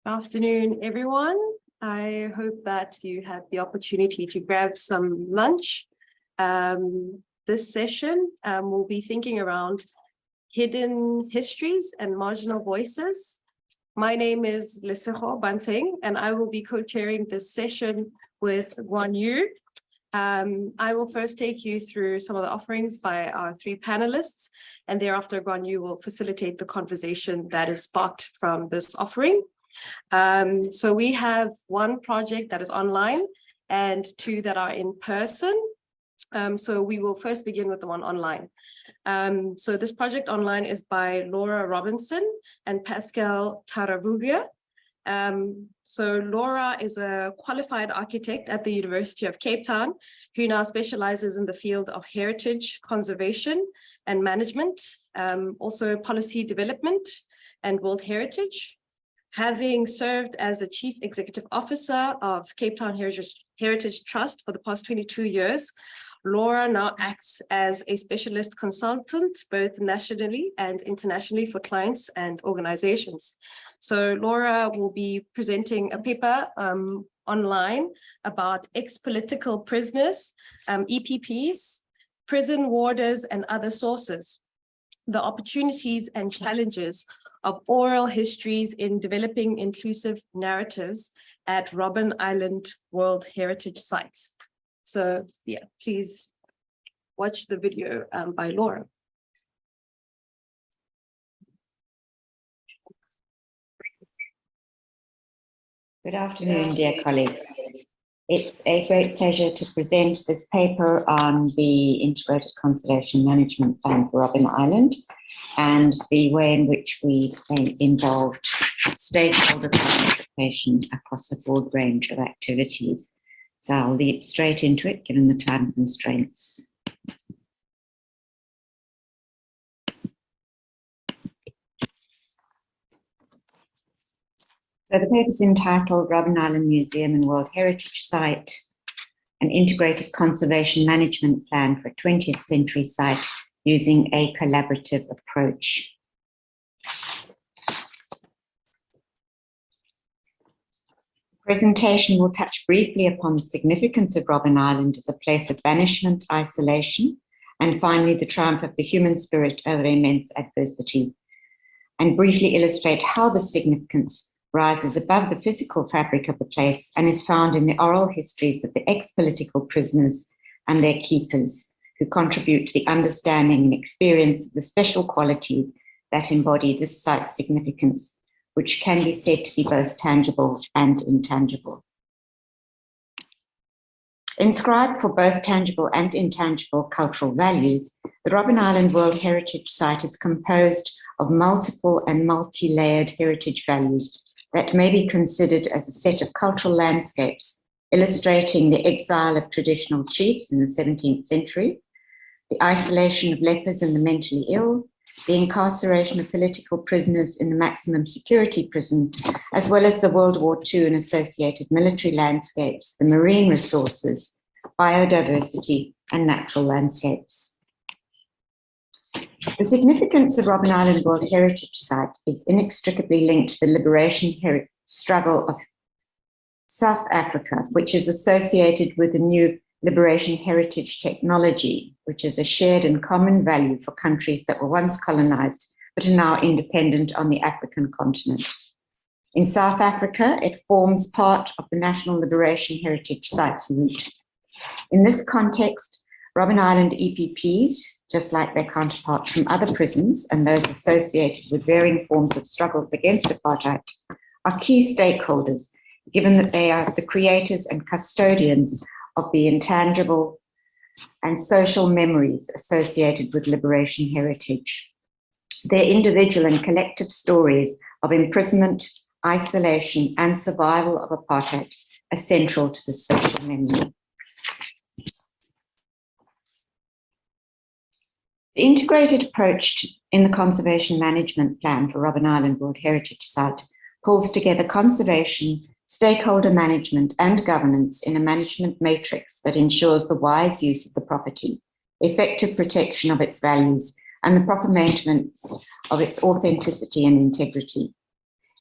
Afternoon, everyone. I hope that you had the opportunity to grab some lunch. This session, we'll be thinking around hidden histories and marginal voices. My name is Lesego Banteng, and I will be co-chairing this session with Guan Yu. I will first take you through some of the offerings by our three panelists, and thereafter Guan Yu will facilitate the conversation that is sparked from this offering. So we have one project that is online and two that are in person. So we will first begin with the one online. So this project online is by Laura Robinson and Pascal Taravugia. So Laura is a qualified architect at the University of Cape Town, who now specializes in the field of heritage conservation and management, also policy development and World Heritage. Having served as the Chief Executive Officer of Cape Town Heritage Trust for the past 22 years, Laura now acts as a specialist consultant, both nationally and internationally for clients and organizations. So Laura will be presenting a paper online about ex-political prisoners, EPPs, prison warders, and other sources, the opportunities and challenges of oral histories in developing inclusive narratives at Robben Island World Heritage Sites. So yeah, please watch the video by Laura. Good afternoon, dear colleagues. It's a great pleasure to present this paper on the Integrated Conservation Management Plan for Robben Island and the way in which we involved stakeholder participation across a broad range of activities. So I'll leap straight into it, given the time constraints. So the paper is entitled Robben Island Museum and World Heritage Site, an integrated conservation management plan for a 20th century site using a collaborative approach. The presentation will touch briefly upon the significance of Robben Island as a place of banishment, isolation, and finally the triumph of the human spirit over immense adversity, and briefly illustrate how the significance rises above the physical fabric of the place and is found in the oral histories of the ex-political prisoners and their keepers, who contribute to the understanding and experience of the special qualities that embody this site's significance, which can be said to be both tangible and intangible. Inscribed for both tangible and intangible cultural values, the Robben Island World Heritage Site is composed of multiple and multi-layered heritage values that may be considered as a set of cultural landscapes illustrating the exile of traditional chiefs in the 17th century, the isolation of lepers and the mentally ill, the incarceration of political prisoners in the maximum security prison, as well as the World War II and associated military landscapes, the marine resources, biodiversity, and natural landscapes. The significance of Robben Island World Heritage Site is inextricably linked to the liberation struggle of South Africa, which is associated with the new liberation heritage technology, which is a shared and common value for countries that were once colonized but are now independent on the African continent. In South Africa, it forms part of the National Liberation Heritage Sites route. In this context, Robben Island EPPs, just like their counterparts from other prisons and those associated with varying forms of struggles against apartheid, are key stakeholders, given that they are the creators and custodians of the intangible and social memories associated with liberation heritage. Their individual and collective stories of imprisonment, isolation, and survival of apartheid are central to the social memory. The integrated approach in the Conservation Management Plan for Robben Island World Heritage Site pulls together conservation, stakeholder management, and governance in a management matrix that ensures the wise use of the property, effective protection of its values, and the proper maintenance of its authenticity and integrity.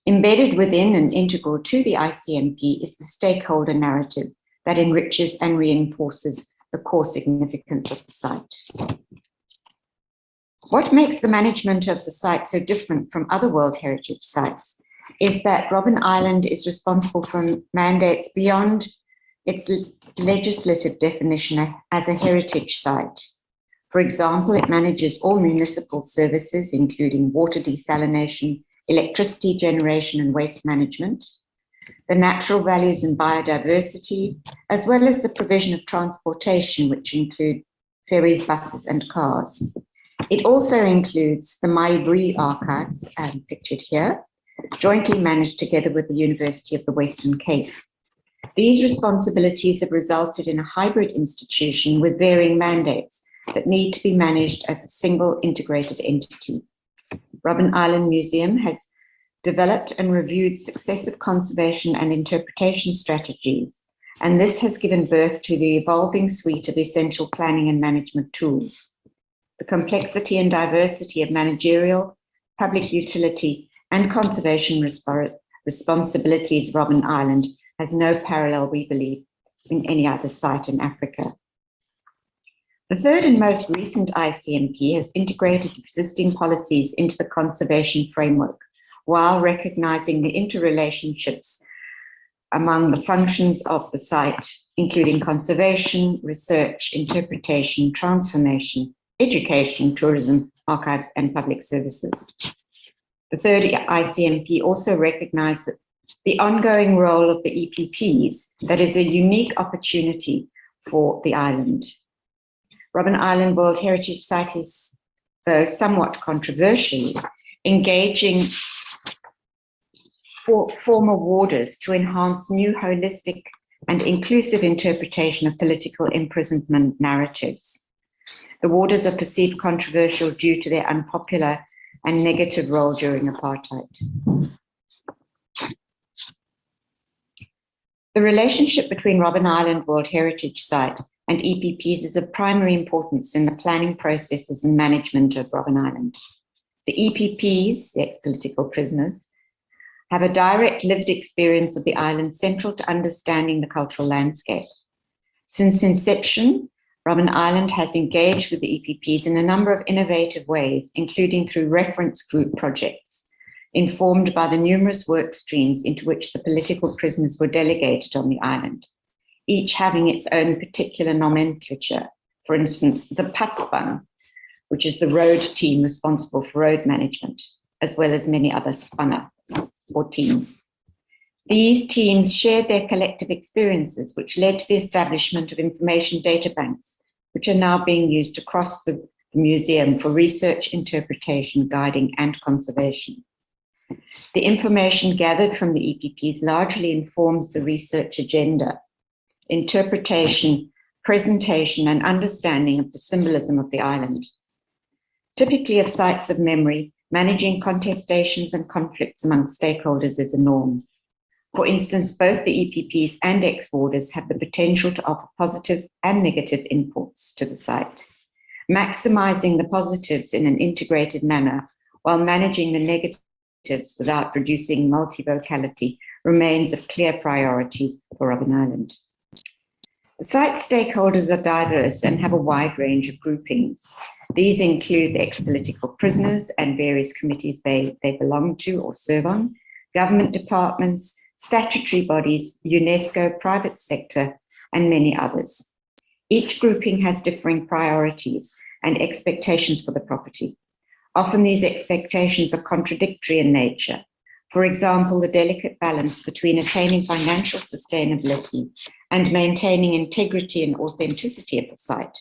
Embedded within and integral to the ICMP is the stakeholder narrative that enriches and reinforces the core significance of the site. What makes the management of the site so different from other World Heritage sites is that Robben Island is responsible for mandates beyond its legislative definition as a heritage site. For example, it manages all municipal services, including water desalination, electricity generation and waste management, the natural values and biodiversity, as well as the provision of transportation, which include ferries, buses, and cars. It also includes the Maibri archives, pictured here, jointly managed together with the University of the Western Cape. These responsibilities have resulted in a hybrid institution with varying mandates that need to be managed as a single integrated entity. Robben Island Museum has developed and reviewed successive conservation and interpretation strategies, and this has given birth to the evolving suite of essential planning and management tools. The complexity and diversity of managerial, public utility, and conservation responsibilities of Robben Island has no parallel, we believe, in any other site in Africa. The third and most recent ICMP has integrated existing policies into the conservation framework while recognizing the interrelationships among the functions of the site, including conservation, research, interpretation, transformation, education, tourism, archives, and public services. The third ICMP also recognized that the ongoing role of the EPPs, that is a unique opportunity for the island. Robben Island World Heritage Site is, though somewhat controversially, engaging former warders to enhance new holistic and inclusive interpretation of political imprisonment narratives. The warders are perceived controversial due to their unpopular and negative role during apartheid. The relationship between Robben Island World Heritage Site and EPPs is of primary importance in the planning processes and management of Robben Island. The EPPs, the ex-political prisoners, have a direct lived experience of the island central to understanding the cultural landscape. Since inception, Robben Island has engaged with the EPPs in a number of innovative ways, including through reference group projects, informed by the numerous work streams into which the political prisoners were delegated on the island, each having its own particular nomenclature. For instance, the Patspan, which is the road team responsible for road management, as well as many other spanner or teams. These teams shared their collective experiences, which led to the establishment of information data banks, which are now being used across the museum for research, interpretation, guiding, and conservation. The information gathered from the EPPs largely informs the research agenda, interpretation, presentation, and understanding of the symbolism of the island. Typically of sites of memory, managing contestations and conflicts among stakeholders is a norm. For instance, both the EPPs and ex-warders have the potential to offer positive and negative inputs to the site. Maximizing the positives in an integrated manner while managing the negatives without reducing multivocality remains a clear priority for Robben Island. The site stakeholders are diverse and have a wide range of groupings. These include the ex-political prisoners and various committees they belong to or serve on, government departments, statutory bodies, UNESCO, private sector, and many others. Each grouping has differing priorities and expectations for the property. Often these expectations are contradictory in nature. For example, the delicate balance between attaining financial sustainability and maintaining integrity and authenticity of the site,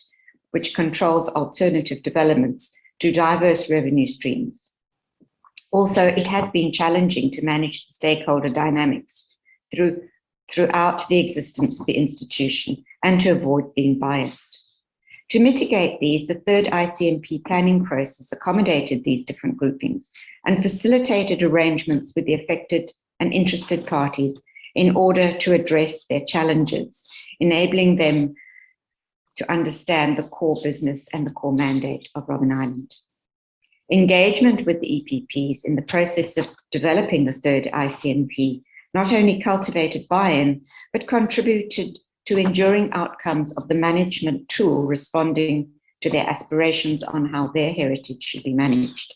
which controls alternative developments to diverse revenue streams. Also, it has been challenging to manage the stakeholder dynamics throughout the existence of the institution and to avoid being biased. To mitigate these, the third ICMP planning process accommodated these different groupings and facilitated arrangements with the affected and interested parties in order to address their challenges, enabling them to understand the core business and the core mandate of Robben Island. Engagement with the EPPs in the process of developing the third ICNP not only cultivated buy-in, but contributed to enduring outcomes of the management tool responding to their aspirations on how their heritage should be managed.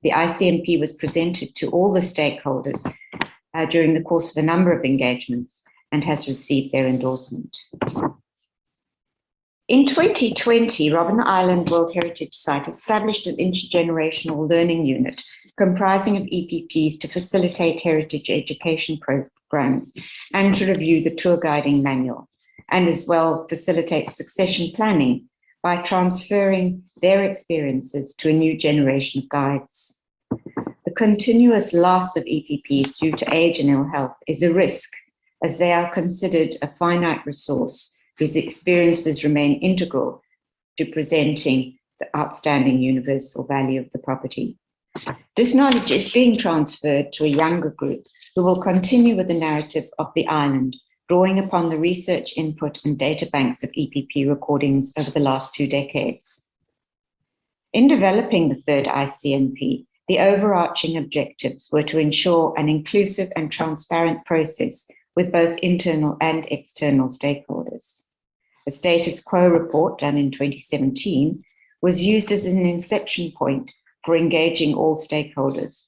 The ICNP was presented to all the stakeholders during the course of a number of engagements and has received their endorsement. In 2020, Robben Island World Heritage Site established an intergenerational learning unit comprising of EPPs to facilitate heritage education programs and to review the tour guiding manual, and as well facilitate succession planning by transferring their experiences to a new generation of guides. The continuous loss of EPPs due to age and ill health is a risk, as they are considered a finite resource whose experiences remain integral to presenting the outstanding universal value of the property. This knowledge is being transferred to a younger group who will continue with the narrative of the island, drawing upon the research input and data banks of EPP recordings over the last 2 decades. In developing the third ICNP, the overarching objectives were to ensure an inclusive and transparent process with both internal and external stakeholders. A status quo report done in 2017 was used as an inception point for engaging all stakeholders,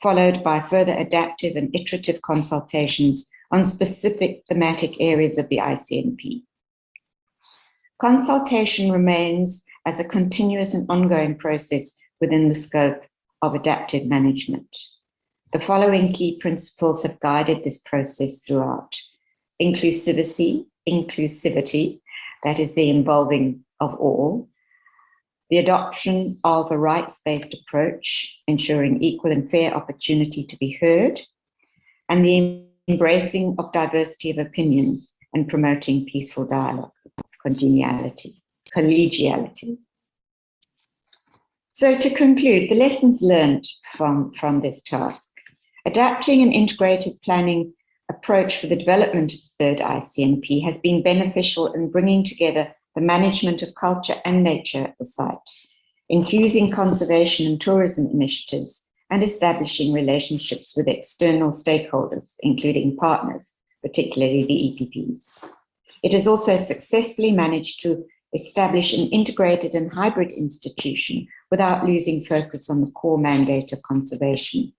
followed by further adaptive and iterative consultations on specific thematic areas of the ICNP. Consultation remains as a continuous and ongoing process within the scope of adaptive management. The following key principles have guided this process throughout: inclusivity, that is the involving of all, the adoption of a rights-based approach, ensuring equal and fair opportunity to be heard, and the embracing of diversity of opinions and promoting peaceful dialogue, collegiality. So to conclude, the lessons learned from this task: adapting an integrated planning approach for the development of the third ICNP has been beneficial in bringing together the management of culture and nature at the site, infusing conservation and tourism initiatives, and establishing relationships with external stakeholders, including partners, particularly the EPPs. It has also successfully managed to establish an integrated and hybrid institution without losing focus on the core mandate of conservation.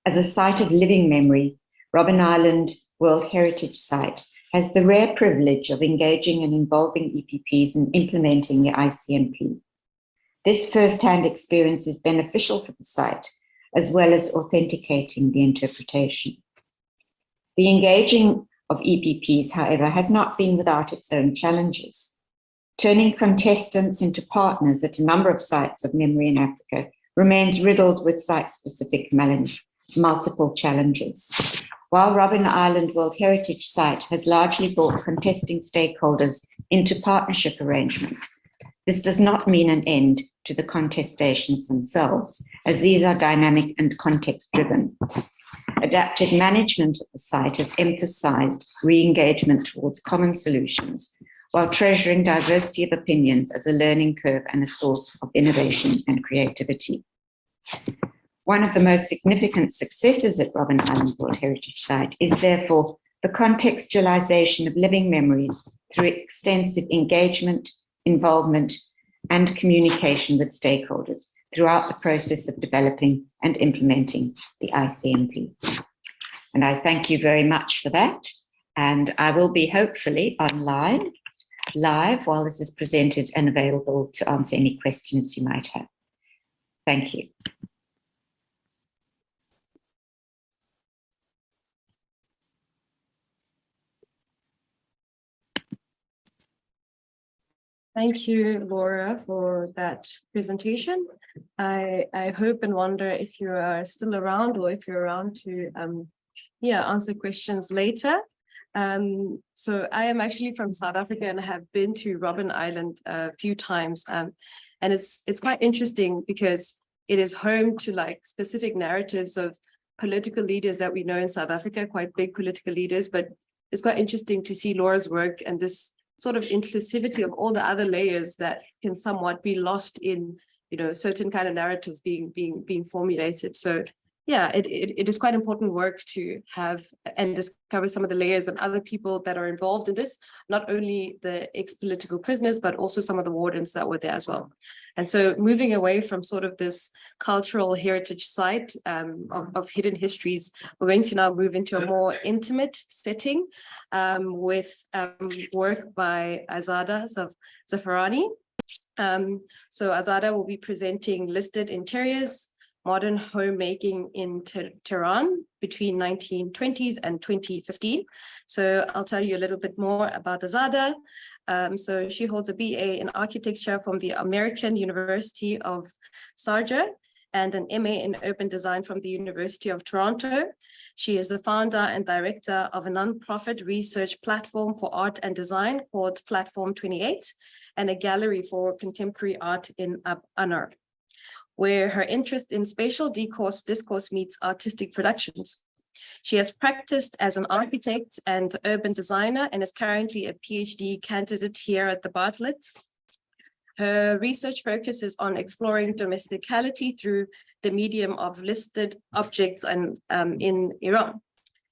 As a site of living memory, Robben Island World Heritage Site has the rare privilege of engaging and involving EPPs in implementing the ICNP. This first-hand experience is beneficial for the site, as well as authenticating the interpretation. The engaging of EPPs, however, has not been without its own challenges. Turning contestants into partners at a number of sites of memory in Africa remains riddled with site-specific multiple challenges. While Robben Island World Heritage Site has largely brought contesting stakeholders into partnership arrangements, this does not mean an end to the contestations themselves, as these are dynamic and context-driven. Adaptive management at the site has emphasized re-engagement towards common solutions, while treasuring diversity of opinions as a learning curve and a source of innovation and creativity. One of the most significant successes at Robben Island World Heritage Site is therefore the contextualization of living memories through extensive engagement, involvement, and communication with stakeholders throughout the process of developing and implementing the ICNP. And I thank you very much for that. And I will be hopefully online, live while this is presented and available to answer any questions you might have. Thank you. Thank you, Laura, for that presentation. I hope and wonder if you are still around, or if you're around to answer questions later. So I am actually from South Africa and I have been to Robben Island a few times. And it's quite interesting because it is home to like specific narratives of political leaders that we know in South Africa, quite big political leaders, but it's quite interesting to see Laura's work and this sort of inclusivity of all the other layers that can somewhat be lost in certain kind of narratives being formulated. So yeah, it is quite important work to have and discover some of the layers and other people that are involved in this, not only the ex-political prisoners, but also some of the wardens that were there as well. And so moving away from sort of this cultural heritage site of hidden histories, we're going to now move into a more intimate setting with work by Azada Zafarani. So Azada will be presenting listed interiors, modern homemaking in Tehran between 1920s and 2015. So I'll tell you a little bit more about Azada. So she holds a BA in architecture from the American University of Sharjah and an MA in urban design from the University of Toronto. She is the founder and director of a non-profit research platform for art and design called Platform 28 and a gallery for contemporary art in Anar, where her interest in spatial discourse meets artistic productions. She has practiced as an architect and urban designer and is currently a PhD candidate here at the Bartlett. Her research focuses on exploring domesticality through the medium of listed objects and in Iran,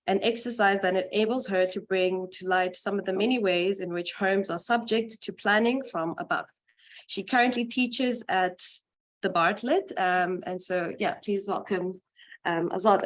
an exercise that enables her to bring to light some of the many ways in which homes are subject to planning from above. She currently teaches at the Bartlett. And so, yeah, please welcome Azada.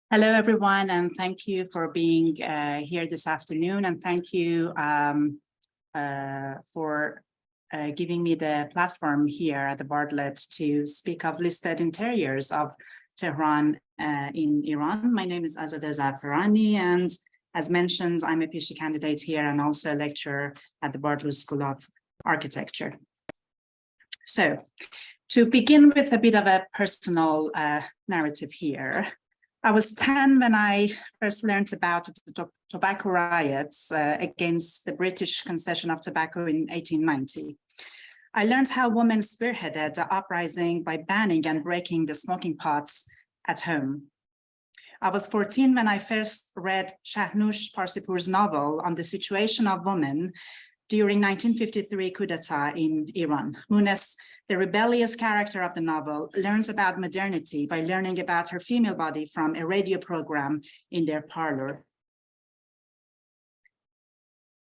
Hello, everyone, and thank you for being here this afternoon. And thank you for giving me the platform here at the Bartlett to speak of listed interiors of Tehran in Iran. My name is Azada Zafarani, and as mentioned, I'm a PhD candidate here and also a lecturer at the Bartlett School of Architecture. So, to begin with a bit of a personal narrative here, I was 10 when I first learned about the tobacco riots against the British concession of tobacco in 1890. I learned how women spearheaded the uprising by banning and breaking the smoking pots at home. I was 14 when I first read Shahnoosh Parsipur's novel on the situation of women during 1953 coup d'etat in Iran. Munes, the rebellious character of the novel, learns about modernity by learning about her female body from a radio program in their parlor.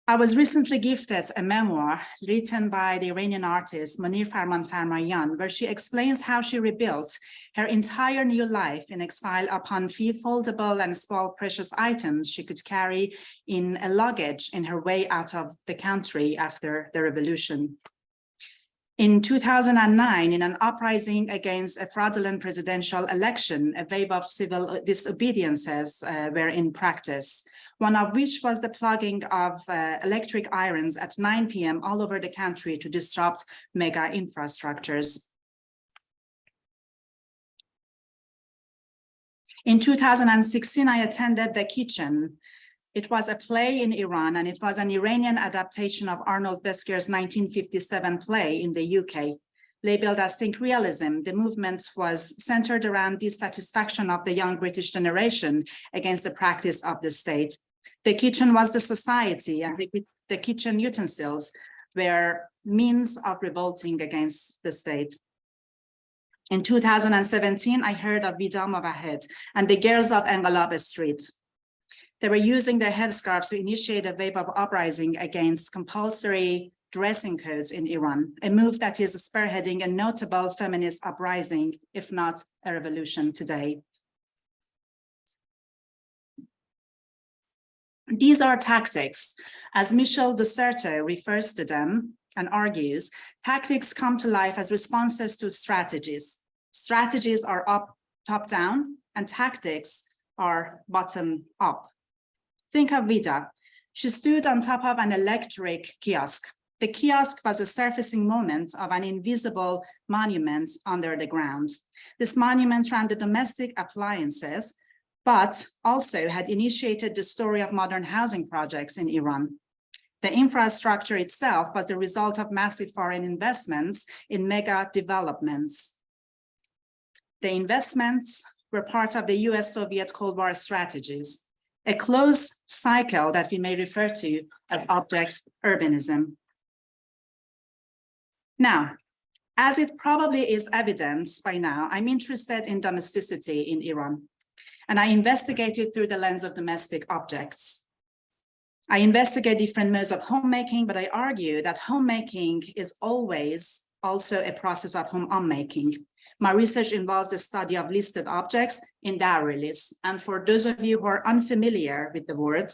I was recently gifted a memoir written by the Iranian artist Monir Farmanfarmayan, where she explains how she rebuilt her entire new life in exile upon few foldable and small precious items she could carry in a luggage in her way out of the country after the revolution. In 2009, in an uprising against a fraudulent presidential election, a wave of civil disobediences were in practice, one of which was the plugging of electric irons at 9 p.m. all over the country to disrupt mega infrastructures. In 2016, I attended The Kitchen. It was a play in Iran, and it was an Iranian adaptation of Arnold Besker's 1957 play in the UK. Labeled as Think Realism, the movement was centered around dissatisfaction of the young British generation against the practice of the state. The kitchen was the society, and the kitchen utensils were means of revolting against the state. In 2017, I heard of Vida Mowahed and the girls of Enqilab Street. They were using their headscarves to initiate a wave of uprising against compulsory dressing codes in Iran, a move that is spearheading a notable feminist uprising, if not a revolution today. These are tactics. As Michel de Certeau refers to them and argues, tactics come to life as responses to strategies. Strategies are top-down, and tactics are bottom-up. Think of Vida. She stood on top of an electric kiosk. The kiosk was a surfacing moment of an invisible monument under the ground. This monument ran the domestic appliances, but also had initiated the story of modern housing projects in Iran. The infrastructure itself was the result of massive foreign investments in mega developments. The investments were part of the US-Soviet Cold War strategies, a closed cycle that we may refer to as object urbanism. Now, as it probably is evident by now, I'm interested in domesticity in Iran, and I investigate it through the lens of domestic objects. I investigate different modes of homemaking, but I argue that homemaking is always also a process of home unmaking. My research involves the study of listed objects in dowry lists. And for those of you who are unfamiliar with the word,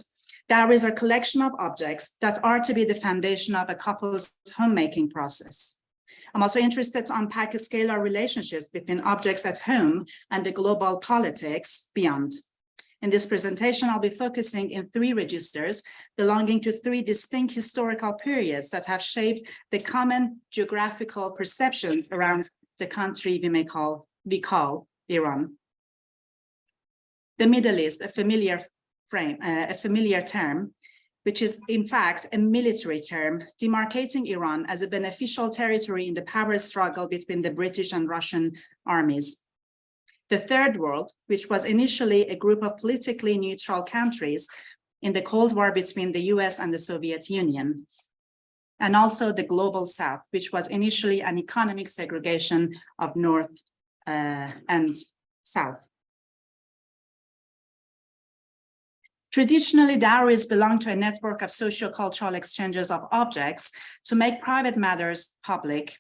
dowries are a collection of objects that are to be the foundation of a couple's homemaking process. I'm also interested to unpack scalar relationships between objects at home and the global politics beyond. In this presentation, I'll be focusing in 3 registers belonging to 3 distinct historical periods that have shaped the common geographical perceptions around the country we call Iran. The Middle East, a familiar term, which is in fact a military term demarcating Iran as a beneficial territory in the power struggle between the British and Russian armies. The Third World, which was initially a group of politically neutral countries in the Cold War between the US and the Soviet Union. And also the Global South, which was initially an economic segregation of North and South. Traditionally, dowries belong to a network of socio-cultural exchanges of objects to make private matters public.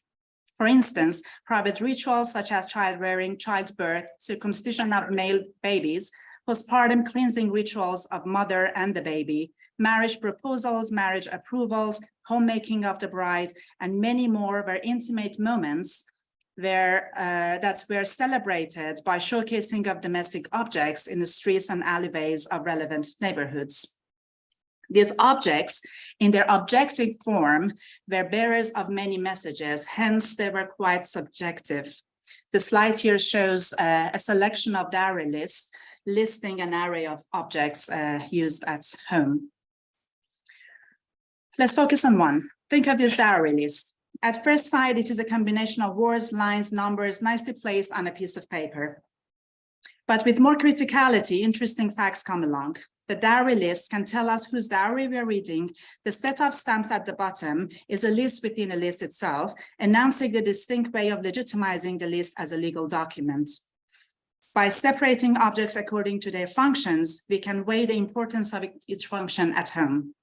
For instance, private rituals such as child-rearing, childbirth, circumcision of male babies, postpartum cleansing rituals of mother and the baby, marriage proposals, marriage approvals, homemaking of the bride, and many more were intimate moments that were celebrated by showcasing of domestic objects in the streets and alleyways of relevant neighborhoods. These objects, in their objective form, were bearers of many messages, hence they were quite subjective. The slide here shows a selection of dowry lists, listing an array of objects used at home. Let's focus on one. Think of this dowry list. At first sight, it is a combination of words, lines, numbers, nicely placed on a piece of paper. But with more criticality, interesting facts come along. The dowry list can tell us whose dowry we are reading. The set of stamps at the bottom is a list within a list itself, announcing the distinct way of legitimizing the list as a legal document. By separating objects according to their functions, we can weigh the importance of each function at home.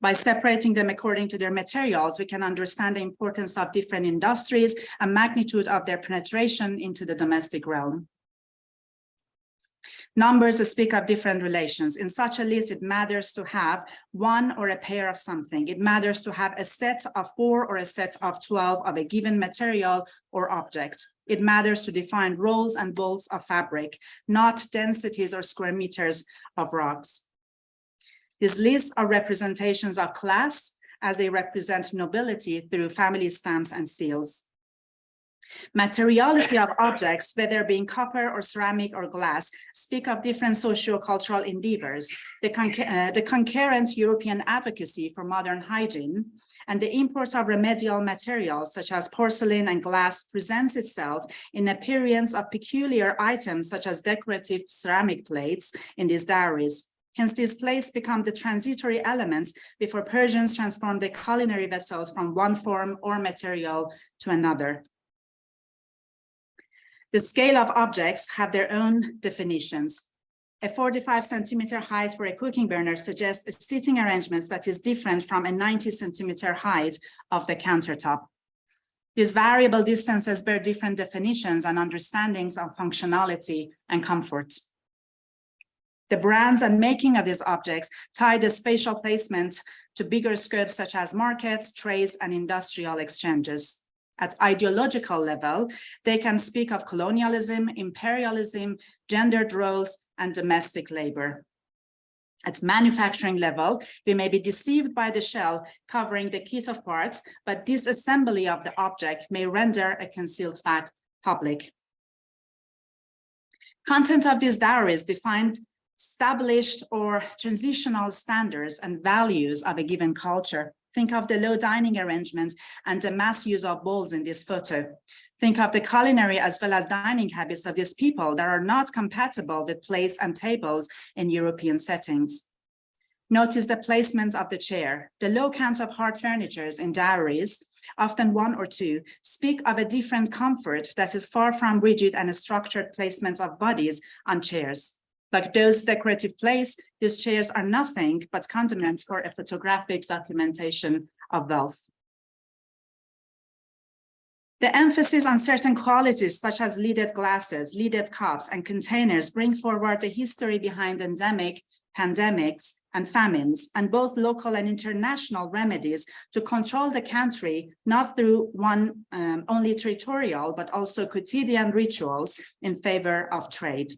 By separating them according to their materials, we can understand the importance of different industries and magnitude of their penetration into the domestic realm. Numbers speak of different relations. In such a list, it matters to have one or a pair of something. It matters to have a set of 4 or a set of 12 of a given material or object. It matters to define rolls and bolts of fabric, not densities or square meters of rugs. These lists are representations of class as they represent nobility through family stamps and seals. Materiality of objects, whether being copper or ceramic or glass, speak of different socio-cultural endeavors. The concurrent European advocacy for modern hygiene and the import of remedial materials such as porcelain and glass presents itself in appearance of peculiar items such as decorative ceramic plates in these dowries. Hence, these plates become the transitory elements before Persians transformed their culinary vessels from one form or material to another. The scale of objects have their own definitions. A 45 centimeter height for a cooking burner suggests a seating arrangement that is different from a 90 centimeter height of the countertop. These variable distances bear different definitions and understandings of functionality and comfort. The brands and making of these objects tie the spatial placement to bigger scopes such as markets, trades, and industrial exchanges. At ideological level, they can speak of colonialism, imperialism, gendered roles, and domestic labor. At manufacturing level, we may be deceived by the shell covering the kit of parts, but disassembly of the object may render a concealed fact public. Content of these diaries defined established or transitional standards and values of a given culture. Think of the low dining arrangement and the mass use of bowls in this photo. Think of the culinary as well as dining habits of these people that are not compatible with place and tables in European settings. Notice the placement of the chair. The low count of hard furnitures in diaries, often one or two, speak of a different comfort that is far from rigid and structured placement of bodies on chairs. Like those decorative plates, these chairs are nothing but condiments for a photographic documentation of wealth. The emphasis on certain qualities such as lidded glasses, lidded cups, and containers bring forward the history behind pandemics, and famines, and both local and international remedies to control the country, not through only territorial, but also quotidian rituals in favor of trade.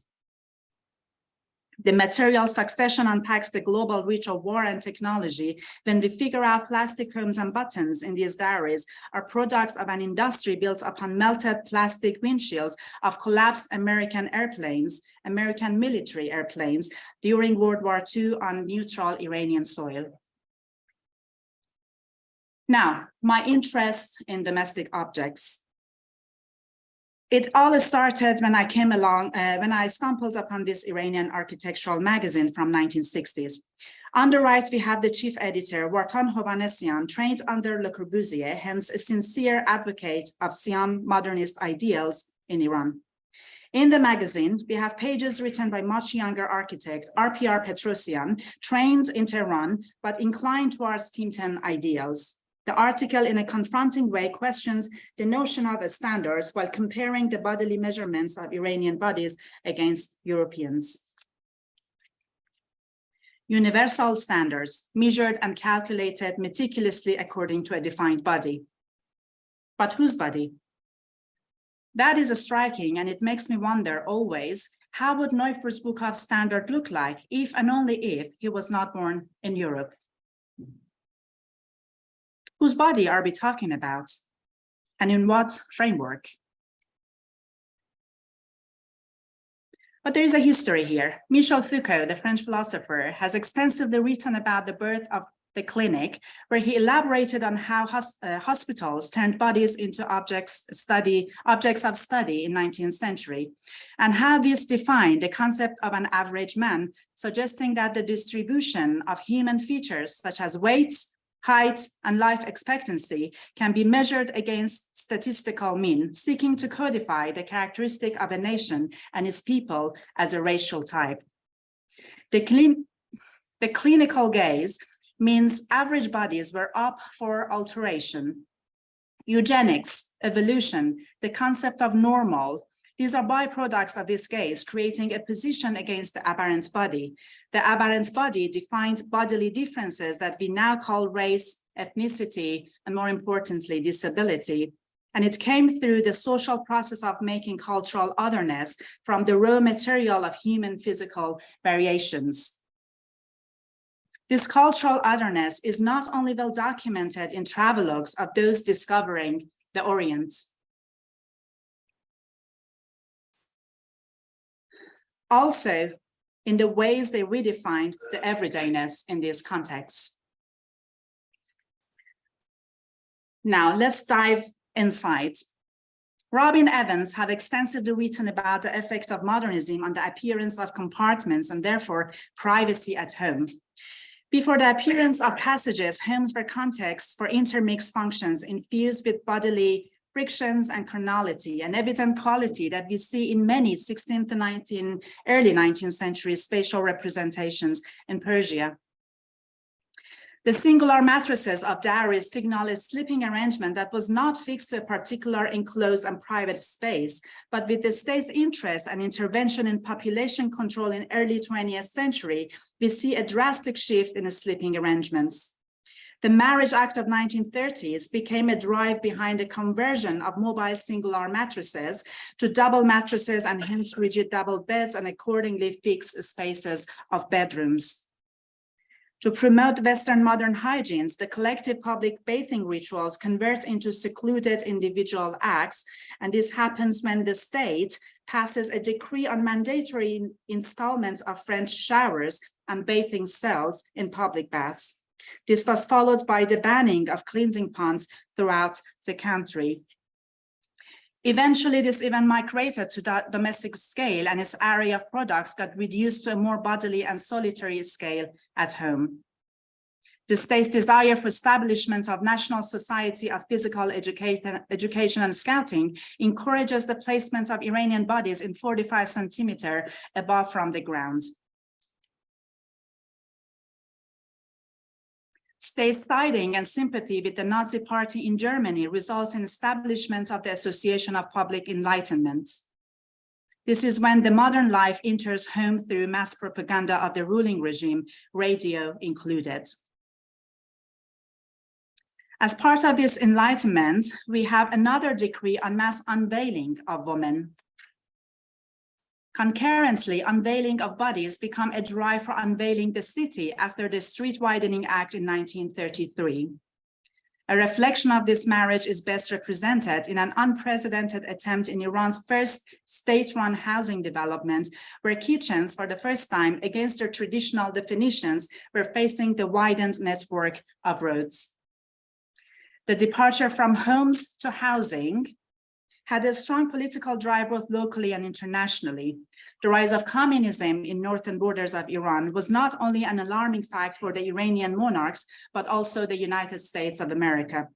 The material succession unpacks the global reach of war and technology when we figure out plastic combs and buttons in these diaries are products of an industry built upon melted plastic windshields of collapsed American airplanes, American military airplanes during World War II on neutral Iranian soil. Now, my interest in domestic objects. It all started when I stumbled upon this Iranian architectural magazine from 1960s. On the right, we have the chief editor, Vartan Hovhanessian, trained under Le Corbusier, hence a sincere advocate of Siam modernist ideals in Iran. In the magazine, we have pages written by much younger architect, RPR Petrosian, trained in Tehran, but inclined towards Tintin ideals. The article, in a confronting way, questions the notion of standards while comparing the bodily measurements of Iranian bodies against Europeans. Universal standards, measured and calculated meticulously according to a defined body. But whose body? That is striking, and it makes me wonder always, how would Neuffer's Book of Standard look like if and only if he was not born in Europe? Whose body are we talking about? And in what framework? But there is a history here. Michel Foucault, the French philosopher, has extensively written about the birth of the clinic, where he elaborated on how hospitals turned bodies into objects of study in 19th century, and how this defined the concept of an average man, suggesting that the distribution of human features such as weight, height, and life expectancy can be measured against statistical mean, seeking to codify the characteristic of a nation and its people as a racial type. The clinical gaze means average bodies were up for alteration. Eugenics, evolution, the concept of normal, these are byproducts of this gaze, creating a position against the aberrant body. The aberrant body defined bodily differences that we now call race, ethnicity, and more importantly, disability. And it came through the social process of making cultural otherness from the raw material of human physical variations. This cultural otherness is not only well documented in travelogues of those discovering the Orient. Also, in the ways they redefined the everydayness in these contexts. Now, let's dive inside. Robin Evans have extensively written about the effect of modernism on the appearance of compartments and therefore privacy at home. Before the appearance of passages, homes were contexts for intermixed functions infused with bodily frictions and carnality, an evident quality that we see in many 16th to early 19th century spatial representations in Persia. The singular matrices of diaries signal a sleeping arrangement that was not fixed to a particular enclosed and private space, but with the state's interest and intervention in population control in early 20th century, we see a drastic shift in the sleeping arrangements. The Marriage Act of 1930s became a drive behind the conversion of mobile singular matrices to double matrices and hence rigid double beds and accordingly fixed spaces of bedrooms. To promote Western modern hygienes, the collective public bathing rituals convert into secluded individual acts, and this happens when the state passes a decree on mandatory installment of French showers and bathing cells in public baths. This was followed by the banning of cleansing ponds throughout the country. Eventually, this even migrated to the domestic scale, and its area of products got reduced to a more bodily and solitary scale at home. The state's desire for establishment of National Society of Physical Education and Scouting encourages the placement of Iranian bodies in 45 centimeters above from the ground. State siding and sympathy with the Nazi Party in Germany results in establishment of the Association of Public Enlightenment. This is when the modern life enters home through mass propaganda of the ruling regime, radio included. As part of this enlightenment, we have another decree on mass unveiling of women. Concurrently, unveiling of bodies become a drive for unveiling the city after the Street Widening Act in 1933. A reflection of this marriage is best represented in an unprecedented attempt in Iran's first state-run housing development, where kitchens, for the first time, against their traditional definitions, were facing the widened network of roads. The departure from homes to housing had a strong political drive both locally and internationally. The rise of communism in northern borders of Iran was not only an alarming fact for the Iranian monarchs, but also the United States of America.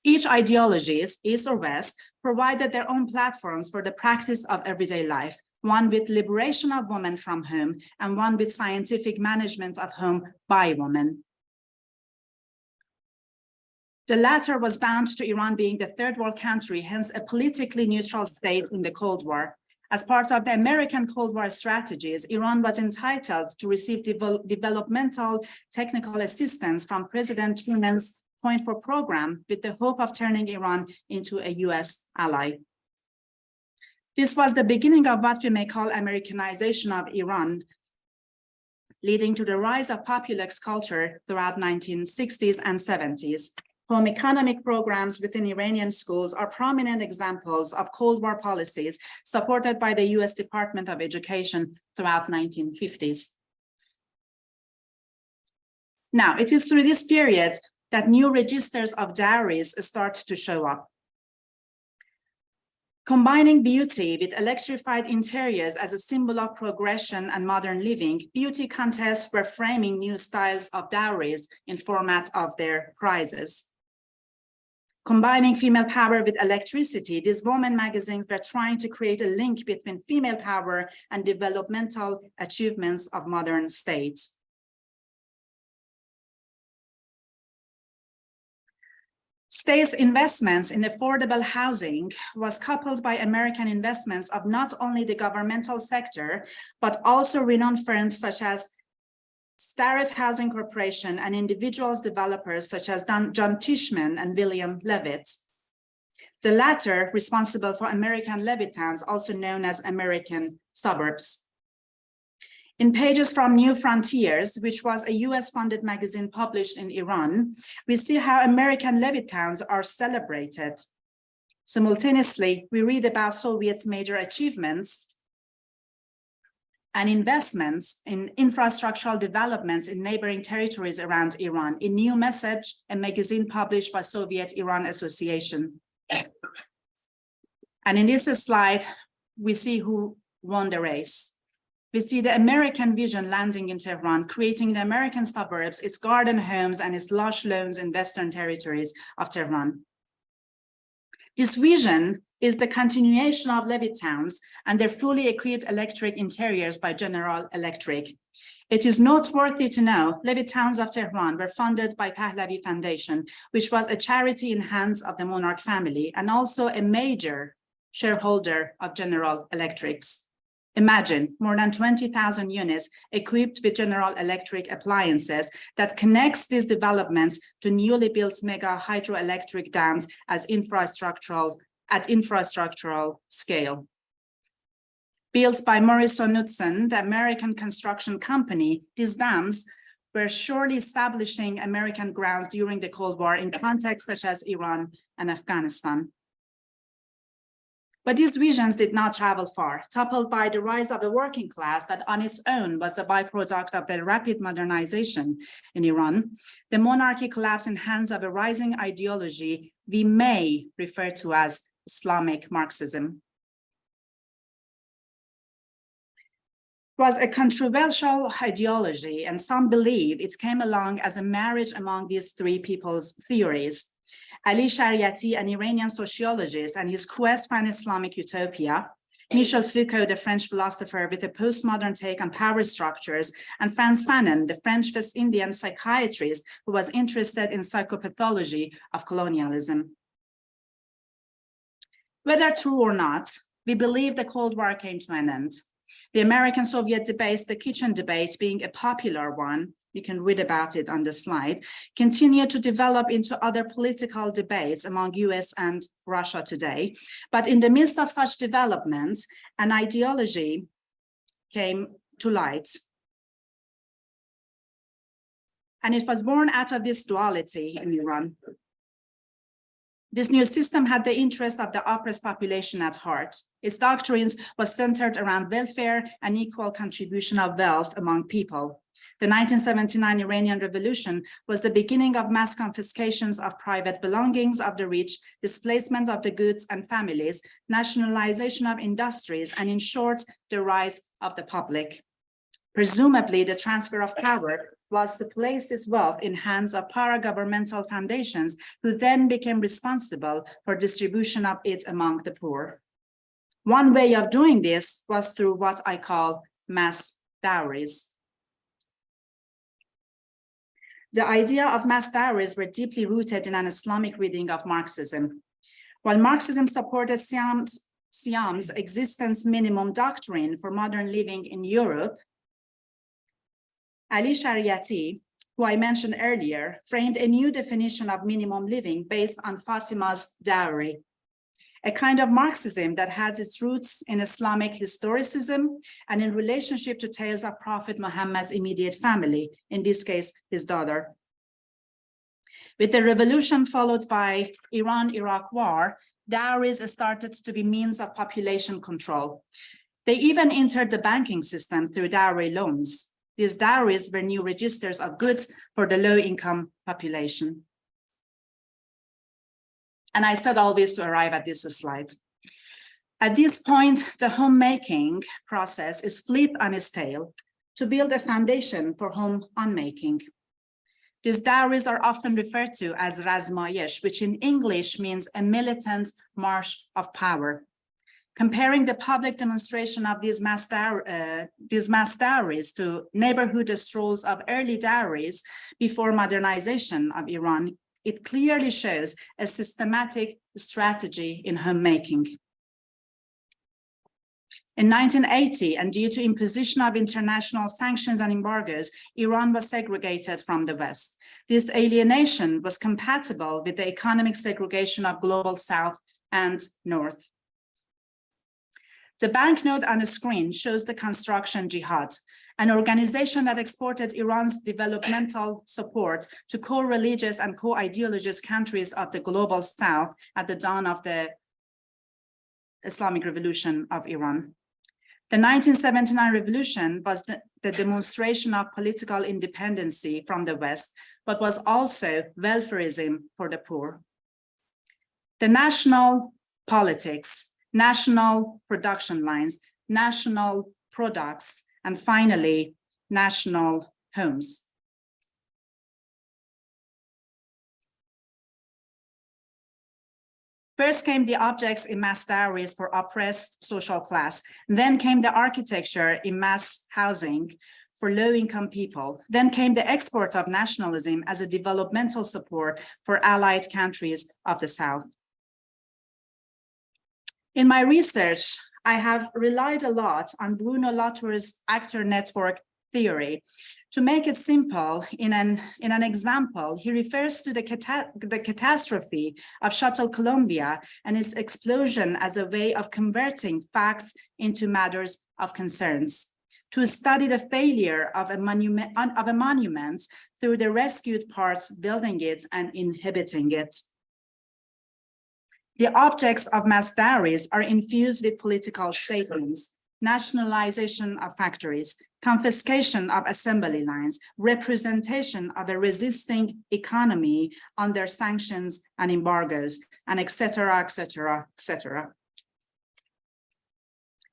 Each ideologies, East or West, provided their own platforms for the practice of everyday life, one with liberation of women from home and one with scientific management of home by women. The latter was bound to Iran being the third world country, hence a politically neutral state in the Cold War. As part of the American Cold War strategies, Iran was entitled to receive developmental technical assistance from President Truman's Point for program with the hope of turning Iran into a US ally. This was the beginning of what we may call Americanization of Iran, leading to the rise of populist culture throughout 1960s and 70s. Home economic programs within Iranian schools are prominent examples of Cold War policies supported by the US Department of Education throughout 1950s. Now, it is through this period that new registers of dowries start to show up. Combining beauty with electrified interiors as a symbol of progression and modern living, beauty contests were framing new styles of dowries in format of their prizes. Combining female power with electricity, these women magazines were trying to create a link between female power and developmental achievements of modern states. States' investments in affordable housing was coupled by American investments of not only the governmental sector, but also renowned firms such as Starrett Housing Corporation and individuals developers such as John Tishman and William Levitt. The latter responsible for American Levittowns, also known as American suburbs. In pages from New Frontiers, which was a US-funded magazine published in Iran, we see how American Levittowns are celebrated. Simultaneously, we read about Soviet's major achievements and investments in infrastructural developments in neighboring territories around Iran. In New Message, a magazine published by Soviet-Iran Association. And in this slide, we see who won the race. We see the American vision landing in Tehran, creating the American suburbs, its garden homes, and its lush lawns in western territories of Tehran. This vision is the continuation of Levittowns and their fully equipped electric interiors by General Electric. It is noteworthy to know Levittowns of Tehran were funded by Pahlavi Foundation, which was a charity in hands of the monarch family and also a major shareholder of General Electric's. Imagine more than 20,000 units equipped with General Electric appliances that connects these developments to newly built mega hydroelectric dams as infrastructural scale. Built by Morrison Knudsen, the American construction company, these dams were surely establishing American grounds during the Cold War in contexts such as Iran and Afghanistan. But these visions did not travel far. Toppled by the rise of a working class that on its own was a byproduct of the rapid modernization in Iran, the monarchy collapsed in hands of a rising ideology we may refer to as Islamic Marxism. It was a controversial ideology, and some believe it came along as a marriage among these three people's theories. Ali Shariati, an Iranian sociologist, and his quest for an Islamic utopia, Michel Foucault, the French philosopher with a postmodern take on power structures, and Frantz Fanon, the French West Indian psychiatrist who was interested in psychopathology of colonialism. Whether true or not, we believe the Cold War came to an end. The American-Soviet debates, the kitchen debate being a popular one, you can read about it on the slide, continue to develop into other political debates among US and Russia today. But in the midst of such developments, an ideology came to light. And it was born out of this duality in Iran. This new system had the interest of the oppressed population at heart. Its doctrines was centered around welfare and equal contribution of wealth among people. The 1979 Iranian Revolution was the beginning of mass confiscations of private belongings of the rich, displacement of the goods and families, nationalization of industries, and in short, the rise of the public. Presumably, the transfer of power was to place this wealth in hands of para-governmental foundations, who then became responsible for distribution of it among the poor. One way of doing this was through what I call mass dowries. The idea of mass dowries were deeply rooted in an Islamic reading of Marxism. While Marxism supported Siam's existence minimum doctrine for modern living in Europe, Ali Shariati, who I mentioned earlier, framed a new definition of minimum living based on Fatima's dowry, a kind of Marxism that has its roots in Islamic historicism and in relationship to tales of Prophet Muhammad's immediate family, in this case, his daughter. With the revolution followed by Iran-Iraq war, dowries started to be means of population control. They even entered the banking system through dowry loans. These dowries were new registers of goods for the low-income population. And I said all this to arrive at this slide. At this point, the homemaking process is flipped on its tail to build a foundation for home unmaking. These dowries are often referred to as razmayesh, which in English means a militant march of power. Comparing the public demonstration of these mass dowries to neighborhood strolls of early dowries before modernization of Iran, it clearly shows a systematic strategy in homemaking. In 1980, and due to imposition of international sanctions and embargoes, Iran was segregated from the West. This alienation was compatible with the economic segregation of global South and North. The banknote on the screen shows the Construction Jihad, an organization that exported Iran's developmental support to co-religious and co-ideologist countries of the global South at the dawn of the Islamic Revolution of Iran. The 1979 revolution was the demonstration of political independency from the West, but was also welfarism for the poor. The national politics, national production lines, national products, and finally, national homes. First came the objects in mass dowries for oppressed social class. Then came the architecture in mass housing for low-income people. Then came the export of nationalism as a developmental support for allied countries of the South. In my research, I have relied a lot on Bruno Latour's actor network theory. To make it simple, in an example, he refers to the catastrophe of Shuttle Columbia and its explosion as a way of converting facts into matters of concerns. To study the failure of a monument through the rescued parts building it and inhabiting it. The objects of mass diaries are infused with political statements, nationalization of factories, confiscation of assembly lines, representation of a resisting economy under sanctions and embargoes, and et cetera, et cetera, et cetera.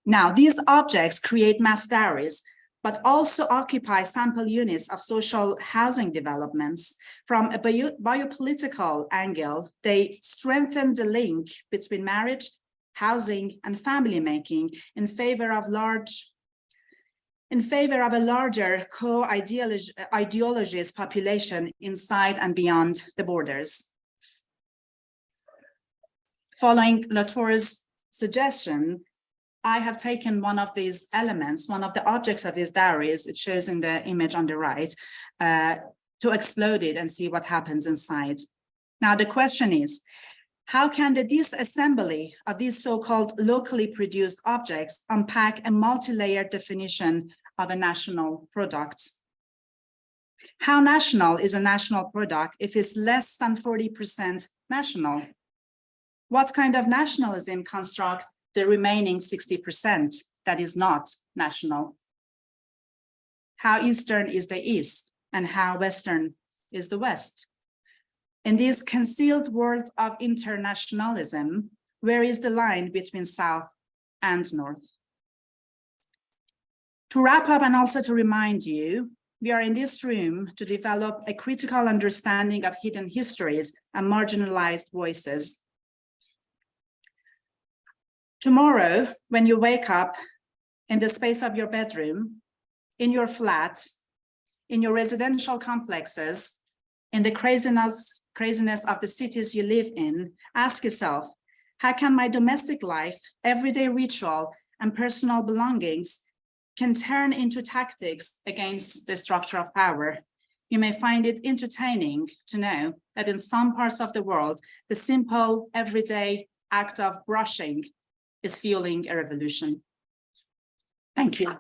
Now, these objects create mass diaries, but also occupy sample units of social housing developments. From a biopolitical angle, they strengthen the link between marriage, housing, and family making in favor of a larger co-ideologist population inside and beyond the borders. Following Latour's suggestion, I have taken one of these elements, one of the objects of these diaries, it shows in the image on the right, to explode it and see what happens inside. Now, the question is, how can the disassembly of these so-called locally produced objects unpack a multi-layered definition of a national product? How national is a national product if it's less than 40% national? What kind of nationalism construct the remaining 60% that is not national? How Eastern is the East and how Western is the West? In this concealed world of internationalism, where is the line between South and North? To wrap up and also to remind you, we are in this room to develop a critical understanding of hidden histories and marginalized voices. Tomorrow, when you wake up in the space of your bedroom, in your flat, in your residential complexes, in the craziness of the cities you live in, ask yourself, how can my domestic life, everyday ritual, and personal belongings can turn into tactics against the structure of power? You may find it entertaining to know that in some parts of the world, the simple, everyday act of brushing is fueling a revolution. Thank you.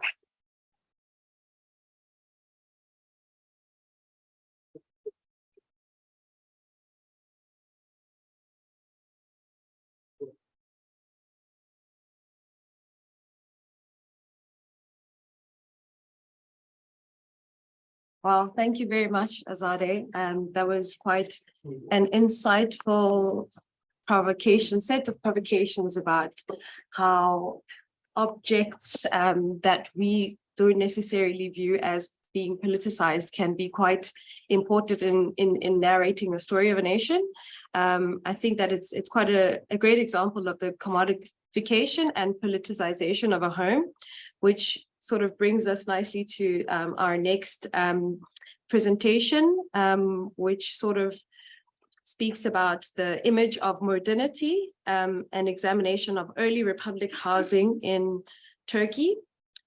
Well, thank you very much, Azadeh. That was quite an insightful set of provocations about how objects that we don't necessarily view as being politicized can be quite important in narrating the story of a nation. I think that it's quite a great example of the commodification and politicization of a home, which sort of brings us nicely to our next presentation, which sort of speaks about the image of modernity, an examination of early republic housing in Turkey.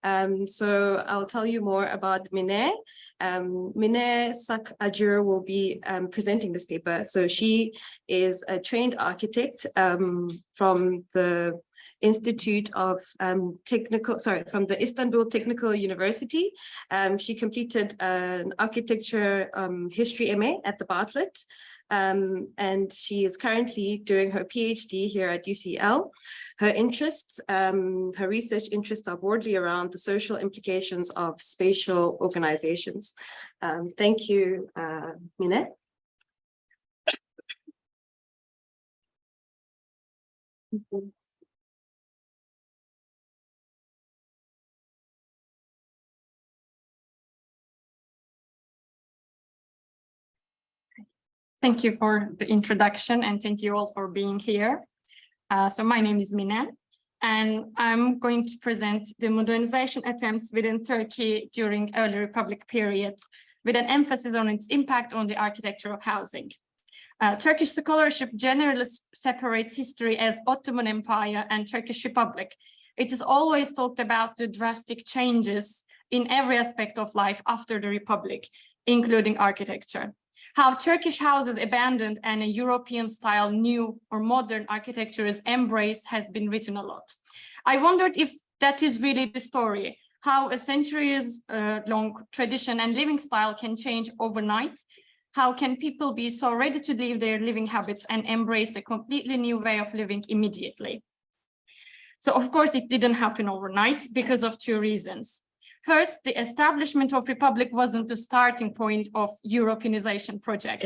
So I'll tell you more about Mine. Mine Sak Acur will be presenting this paper. So she is a trained architect from the Institute of from the Istanbul Technical University. She completed an architecture history MA at the Bartlett. And she is currently doing her PhD here at UCL. Her research interests are broadly around the social implications of spatial organizations. Thank you, Mine. Thank you for the introduction and thank you all for being here. So my name is Mine and I'm going to present the modernization attempts within Turkey during early republic period with an emphasis on its impact on the architecture of housing. Turkish scholarship generally separates history as Ottoman Empire and Turkish Republic. It is always talked about the drastic changes in every aspect of life after the Republic, including architecture. How Turkish houses abandoned and a European-style new or modern architecture is embraced has been written a lot. I wondered if that is really the story, how a centuries-long tradition and living style can change overnight. How can people be so ready to leave their living habits and embrace a completely new way of living immediately? So of course, it didn't happen overnight because of two reasons. First, the establishment of Republic wasn't the starting point of Europeanization project.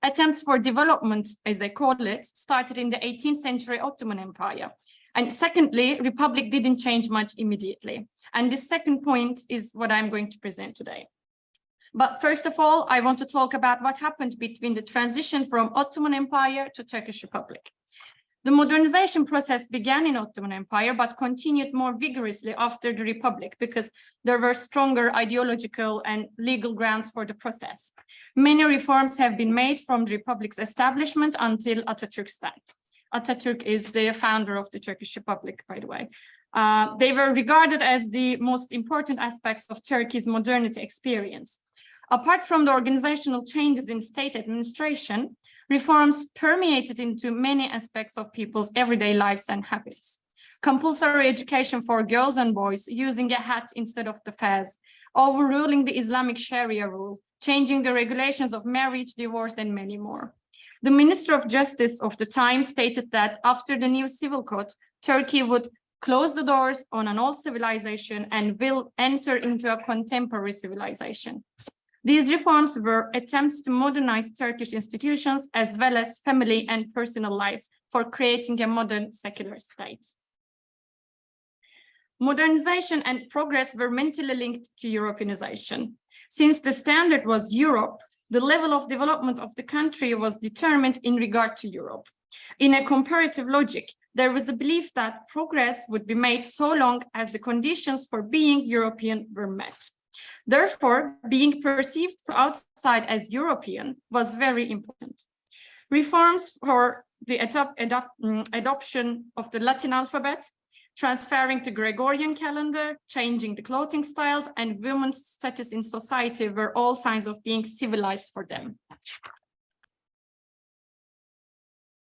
Attempts for development, as they call it, started in the 18th century Ottoman Empire. And secondly, Republic didn't change much immediately. And the second point is what I'm going to present today. But first of all, I want to talk about what happened between the transition from Ottoman Empire to Turkish Republic. The modernization process began in Ottoman Empire, but continued more vigorously after the Republic because there were stronger ideological and legal grounds for the process. Many reforms have been made from the Republic's establishment until Atatürk's death. Atatürk is the founder of the Turkish Republic, by the way. They were regarded as the most important aspects of Turkey's modernity experience. Apart from the organizational changes in state administration, reforms permeated into many aspects of people's everyday lives and habits. Compulsory education for girls and boys, using a hat instead of the fez, overruling the Islamic Sharia rule, changing the regulations of marriage, divorce, and many more. The Minister of Justice of the time stated that after the new civil code, Turkey would close the doors on an old civilization and will enter into a contemporary civilization. These reforms were attempts to modernize Turkish institutions as well as family and personal lives for creating a modern secular state. Modernization and progress were mentally linked to Europeanization. Since the standard was Europe, the level of development of the country was determined in regard to Europe. In a comparative logic, there was a belief that progress would be made so long as the conditions for being European were met. Therefore, being perceived from outside as European was very important. Reforms for the adoption of the Latin alphabet, transferring to Gregorian calendar, changing the clothing styles, and women's status in society were all signs of being civilized for them.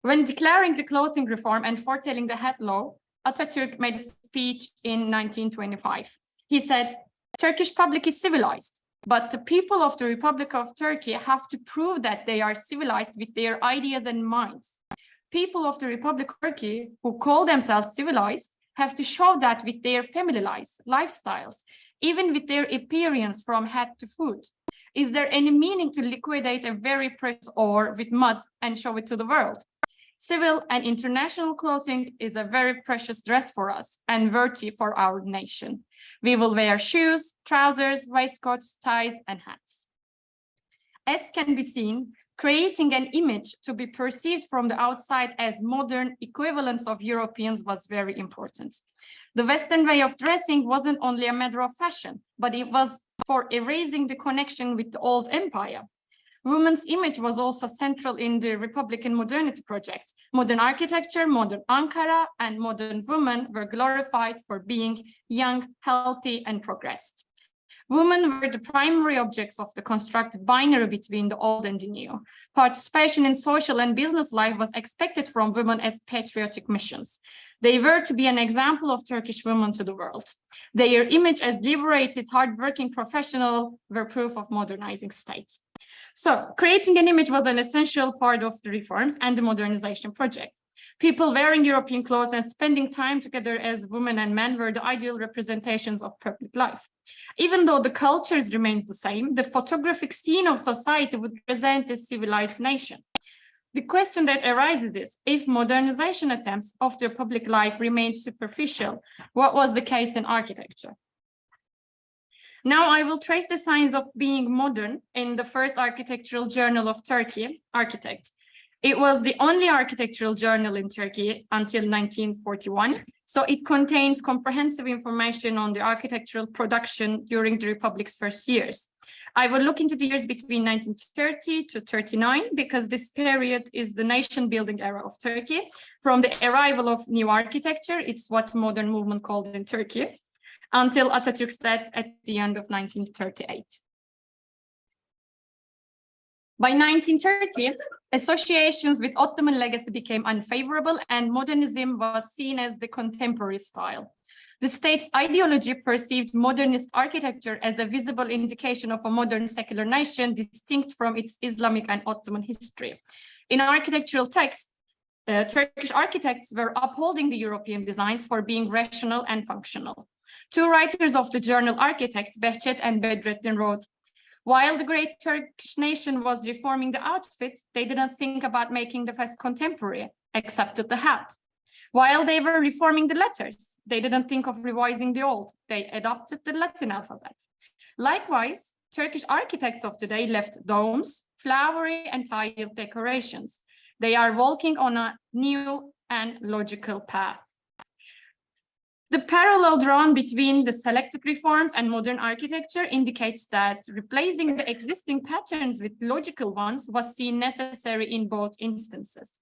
When declaring the clothing reform and foretelling the hat law, Atatürk made a speech in 1925. He said, "Turkish public is civilized, but the people of the Republic of Turkey have to prove that they are civilized with their ideas and minds. People of the Republic of Turkey who call themselves civilized have to show that with their family lives, lifestyles, even with their appearance from head to foot. Is there any meaning to liquidate a very precious ore with mud and show it to the world? Civil and international clothing is a very precious dress for us and worthy for our nation. We will wear shoes, trousers, waistcoats, ties, and hats." As can be seen, creating an image to be perceived from the outside as modern equivalents of Europeans was very important. The Western way of dressing wasn't only a matter of fashion, but it was for erasing the connection with the old empire. Women's image was also central in the Republican modernity project. Modern architecture, modern Ankara, and modern women were glorified for being young, healthy, and progressed. Women were the primary objects of the constructed binary between the old and the new. Participation in social and business life was expected from women as patriotic missions. They were to be an example of Turkish women to the world. Their image as liberated, hardworking professional were proof of modernizing state. So creating an image was an essential part of the reforms and the modernization project. People wearing European clothes and spending time together as women and men were the ideal representations of public life. Even though the cultures remains the same, the photographic scene of society would present a civilized nation. The question that arises is, if modernization attempts of the public life remained superficial, what was the case in architecture? Now I will trace the signs of being modern in the first architectural journal of Turkey, Architect. It was the only architectural journal in Turkey until 1941, so it contains comprehensive information on the architectural production during the Republic's first years. I will look into the years between 1930 to 39 because this period is the nation-building era of Turkey. From the arrival of new architecture, it's what modern movement called in Turkey. until Atatürk's death at the end of 1938. By 1930, associations with Ottoman legacy became unfavorable and modernism was seen as the contemporary style. The state's ideology perceived modernist architecture as a visible indication of a modern secular nation distinct from its Islamic and Ottoman history. In architectural texts, Turkish architects were upholding the European designs for being rational and functional. Two writers of the journal Architect, Behçet and Bedrettin, wrote, "While the great Turkish nation was reforming the outfit, they didn't think about making the vest contemporary, except the hat. While they were reforming the letters, they didn't think of revising the old. They adopted the Latin alphabet. Likewise, Turkish architects of today left domes, flowery and tiled decorations. They are walking on a new and logical path." The parallel drawn between the selected reforms and modern architecture indicates that replacing the existing patterns with logical ones was seen necessary in both instances.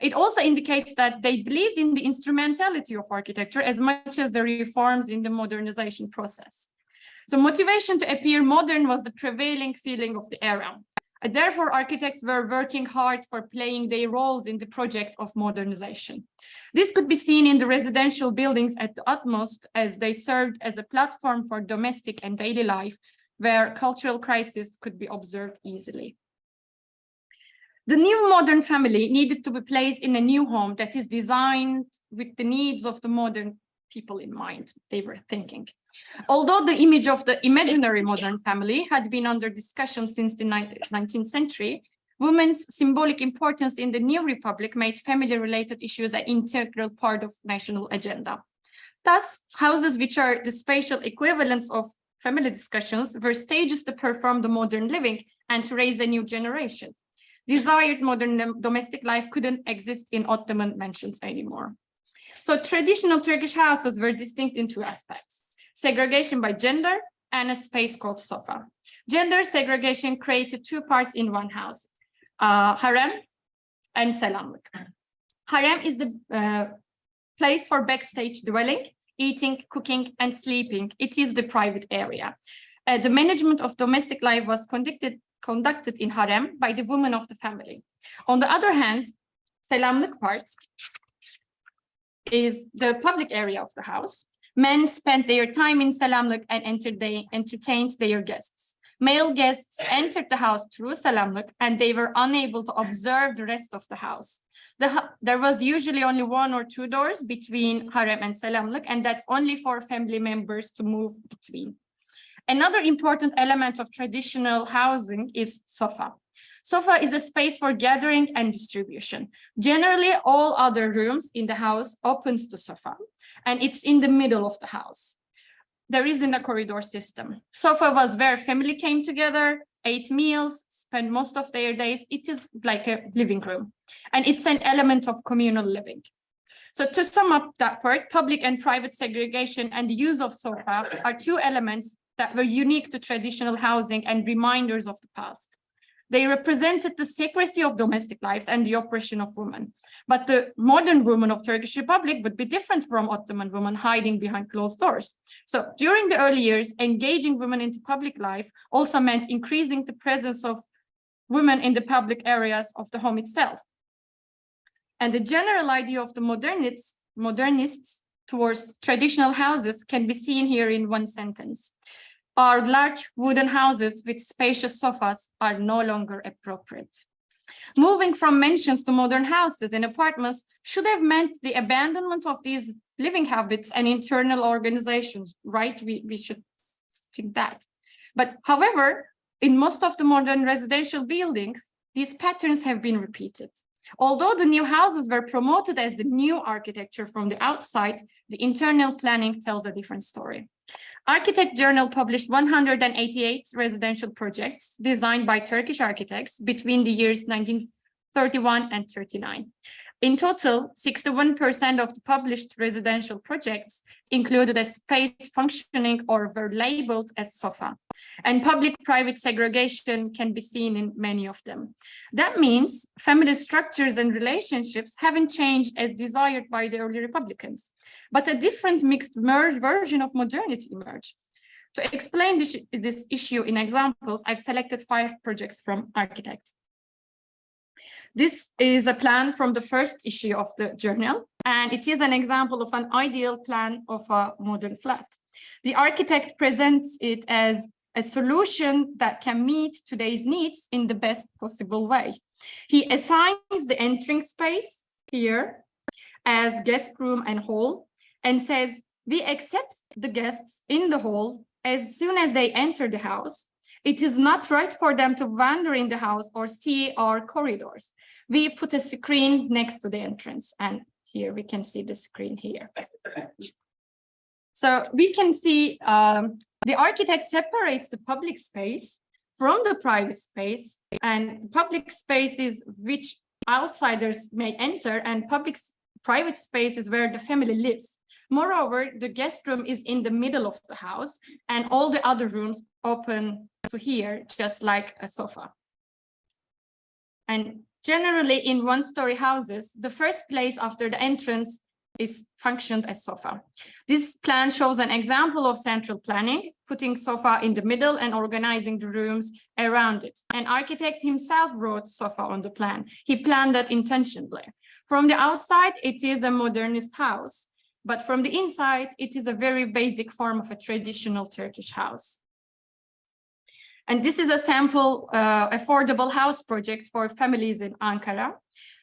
It also indicates that they believed in the instrumentality of architecture as much as the reforms in the modernization process. So motivation to appear modern was the prevailing feeling of the era. Therefore, architects were working hard for playing their roles in the project of modernization. This could be seen in the residential buildings at the utmost, as they served as a platform for domestic and daily life, where cultural crises could be observed easily. The new modern family needed to be placed in a new home that is designed with the needs of the modern people in mind, they were thinking. Although the image of the imaginary modern family had been under discussion since the 19th century, women's symbolic importance in the new republic made family-related issues an integral part of national agenda. Thus, houses which are the spatial equivalents of family discussions were stages to perform the modern living and to raise a new generation. Desired modern domestic life couldn't exist in Ottoman mansions anymore. So traditional Turkish houses were distinct in two aspects: segregation by gender and a space called sofa. Gender segregation created two parts in one house, harem and selamlık. Harem is the place for backstage dwelling, eating, cooking, and sleeping. It is the private area. The management of domestic life was conducted in harem by the women of the family. On the other hand, selamlık part is the public area of the house. Men spent their time in selamlık and entertained their guests. Male guests entered the house through selamlık and they were unable to observe the rest of the house. There was usually only one or two doors between harem and selamlık, and that's only for family members to move between. Another important element of traditional housing is sofa. Sofa is a space for gathering and distribution. Generally, all other rooms in the house opens to sofa, and it's in the middle of the house. There isn't a corridor system. Sofa was where family came together, ate meals, spent most of their days. It is like a living room, and it's an element of communal living. So to sum up that part, public and private segregation and the use of sofa are two elements that were unique to traditional housing and reminders of the past. They represented the secrecy of domestic lives and the oppression of women. But the modern woman of Turkish Republic would be different from Ottoman women hiding behind closed doors. So during the early years, engaging women into public life also meant increasing the presence of women in the public areas of the home itself. And the general idea of the modernists towards traditional houses can be seen here in one sentence. Our large wooden houses with spacious sofas are no longer appropriate. Moving from mansions to modern houses and apartments should have meant the abandonment of these living habits and internal organizations, right? We should think that. But however, in most of the modern residential buildings, these patterns have been repeated. Although the new houses were promoted as the new architecture from the outside, the internal planning tells a different story. Architect Journal published 188 residential projects designed by Turkish architects between the years 1931 and 39. In total, 61% of the published residential projects included a space functioning or were labeled as SOFA. And public-private segregation can be seen in many of them. That means family structures and relationships haven't changed as desired by the early Republicans, but a different mixed version of modernity emerged. To explain this issue in examples, I've selected 5 projects from Architect. This is a plan from the first issue of the journal, and it is an example of an ideal plan of a modern flat. The architect presents it as a solution that can meet today's needs in the best possible way. He assigns the entering space here as guest room and hall, and says, we accept the guests in the hall as soon as they enter the house. It is not right for them to wander in the house or see our corridors. We put a screen next to the entrance, and here we can see the screen here. So we can see the architect separates the public space from the private space, and public spaces which outsiders may enter, and private space is where the family lives. Moreover, the guest room is in the middle of the house, and all the other rooms open to here, just like a sofa. And generally in one-story houses, the first place after the entrance is functioned as sofa. This plan shows an example of central planning, putting sofa in the middle and organizing the rooms around it. An architect himself wrote sofa on the plan. He planned that intentionally. From the outside, it is a modernist house, but from the inside, it is a very basic form of a traditional Turkish house. And this is a sample affordable house project for families in Ankara.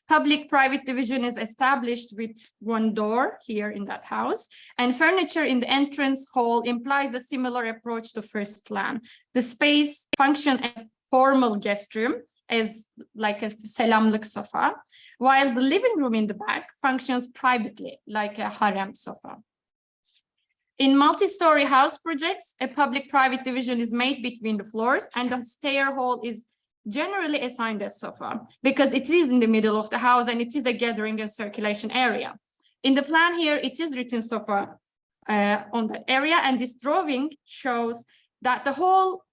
Public-private division is established with one door here in that house, and furniture in the entrance hall implies a similar approach to first plan. The space functions as a formal guest room, as like a selamlık sofa, while the living room in the back functions privately, like a harem sofa. In multi-story house projects, a public-private division is made between the floors, and the stair hall is generally assigned as sofa because it is in the middle of the house and it is a gathering and circulation area. In the plan here, it is written sofa on that area, and this drawing shows that the hall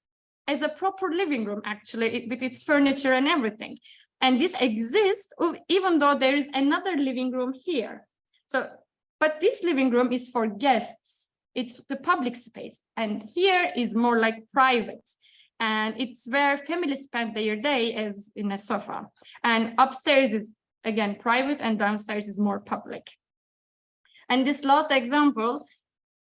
is a proper living room, actually, with its furniture and everything. And this exists even though there is another living room here. So, but this living room is for guests. It's the public space, and here is more like private. And it's where families spend their day as in a sofa. And upstairs is again private, and downstairs is more public. And this last example,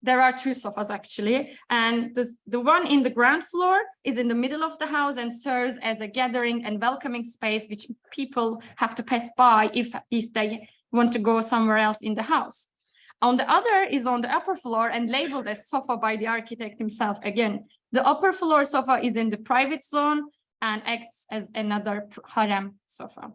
there are 2 sofas actually. And the one in the ground floor is in the middle of the house and serves as a gathering and welcoming space which people have to pass by if they want to go somewhere else in the house. On the other is on the upper floor and labeled as sofa by the architect himself again. The upper floor sofa is in the private zone and acts as another harem sofa.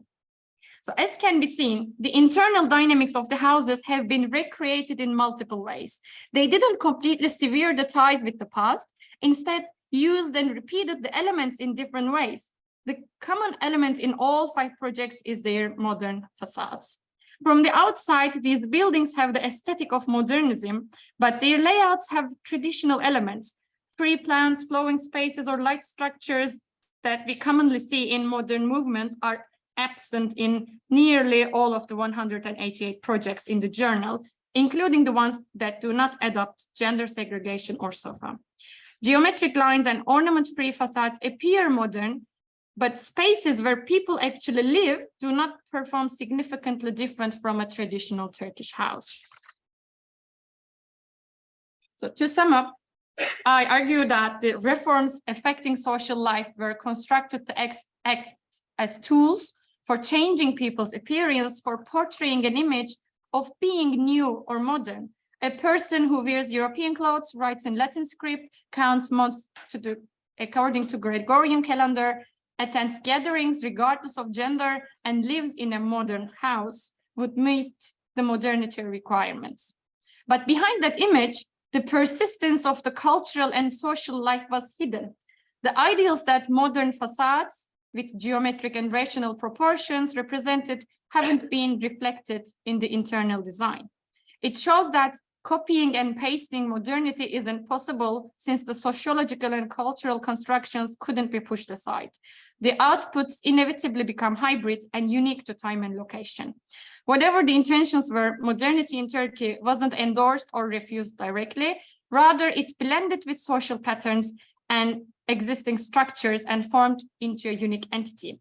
So as can be seen, the internal dynamics of the houses have been recreated in multiple ways. They didn't completely sever the ties with the past, instead used and repeated the elements in different ways. The common element in all 5 projects is their modern facades. From the outside, these buildings have the aesthetic of modernism, but their layouts have traditional elements. Free plans, flowing spaces, or light structures that we commonly see in modern movement are absent in nearly all of the 188 projects in the journal, including the ones that do not adopt gender segregation or sofa. Geometric lines and ornament-free facades appear modern, but spaces where people actually live do not perform significantly different from a traditional Turkish house. So to sum up, I argue that the reforms affecting social life were constructed to act as tools for changing people's appearance, for portraying an image of being new or modern. A person who wears European clothes, writes in Latin script, counts months according to Gregorian calendar, attends gatherings regardless of gender, and lives in a modern house would meet the modernity requirements. But behind that image, the persistence of the cultural and social life was hidden. The ideals that modern facades with geometric and rational proportions represented haven't been reflected in the internal design. It shows that copying and pasting modernity isn't possible since the sociological and cultural constructions couldn't be pushed aside. The outputs inevitably become hybrid and unique to time and location. Whatever the intentions were, modernity in Turkey wasn't endorsed or refused directly. Rather, it blended with social patterns and existing structures and formed into a unique entity.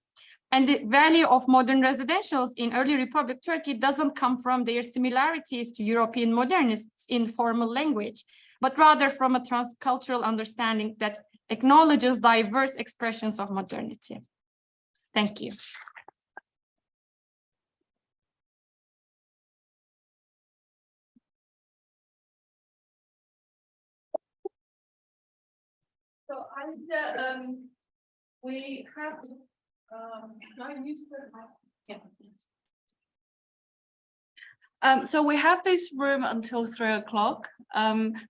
And the value of modern residentials in early Republic Turkey doesn't come from their similarities to European modernists in formal language, but rather from a transcultural understanding that acknowledges diverse expressions of modernity. Thank you. So we have so we have this room until 3 o'clock.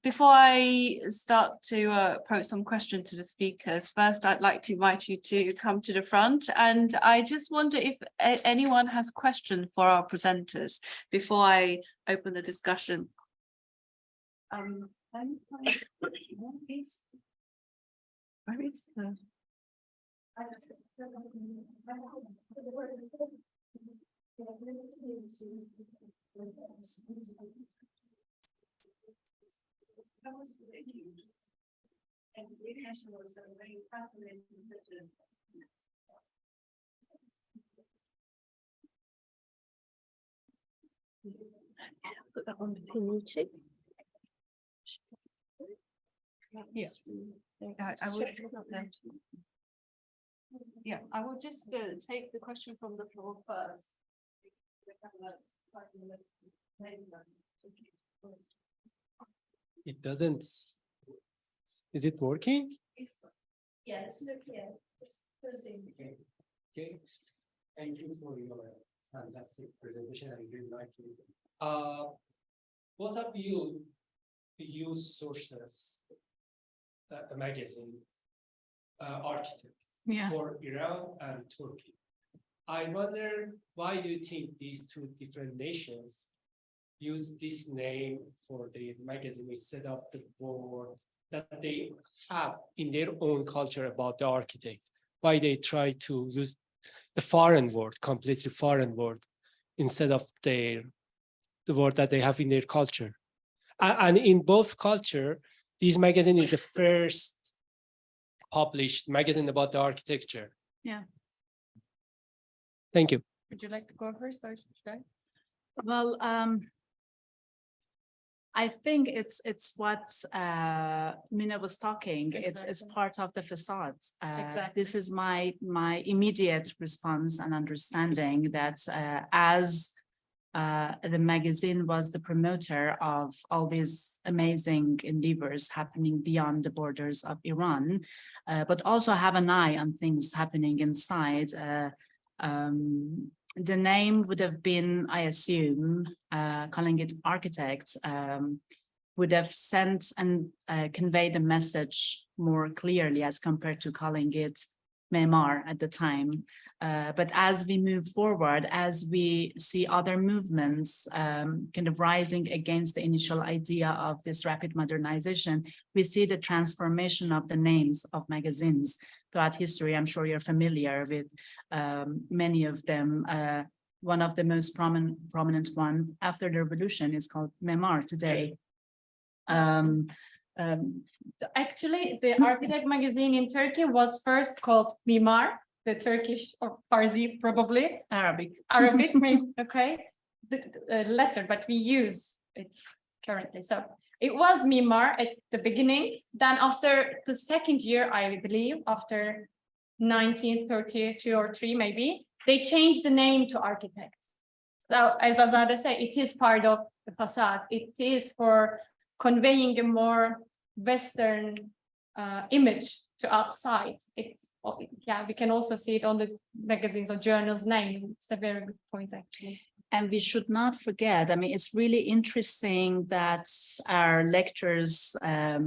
Before I start to pose some questions to the speakers, first I'd like to invite you to come to the front, and I just wonder if anyone has questions for our presenters before I open the discussion. Where is the... Put that on the meeting. Yes. I will. Yeah, I will just take the question from the floor first. It doesn't. Is it working? Yes, Okay. Thank you for your fantastic presentation. I really like it. What of you use sources, a magazine, architects for Iran and Turkey? I wonder, why do you think these two different nations use this name for the magazine instead of the word that they have in their own culture about the architect? Why they try to use a foreign word, completely foreign word, instead of the word that they have in their culture? And in both culture, this magazine is the first published magazine about the architecture. Yeah. Thank you. Would you like to go first or should I? Well, I think it's what Mina was talking. Exactly. It's part of the facade. Exactly. This is my immediate response and understanding that as the magazine was the promoter of all these amazing endeavors happening beyond the borders of Iran, but also have an eye on things happening inside. The name would have been, I assume, calling it architect, would have sent and conveyed the message more clearly as compared to calling it Memar at the time. But as we move forward, as we see other movements kind of rising against the initial idea of this rapid modernization, we see the transformation of the names of magazines throughout history. I'm sure you're familiar with many of them. One of the most prominent ones after the revolution is called Memar today. Actually, the architect magazine in Turkey was first called Mimar, the Turkish or Farsi, probably. Arabic. Maybe, okay, the letter, but we use it currently. So it was Mimar at the beginning. Then after the second year, I believe, after 1932 or 3 maybe, they changed the name to architect. So as Azadeh said, it is part of the facade. It is for conveying a more Western image to outside. It's, yeah, we can also see it on the magazines or journals name. It's a very good point, actually. And we should not forget, I mean, it's really interesting that our lectures are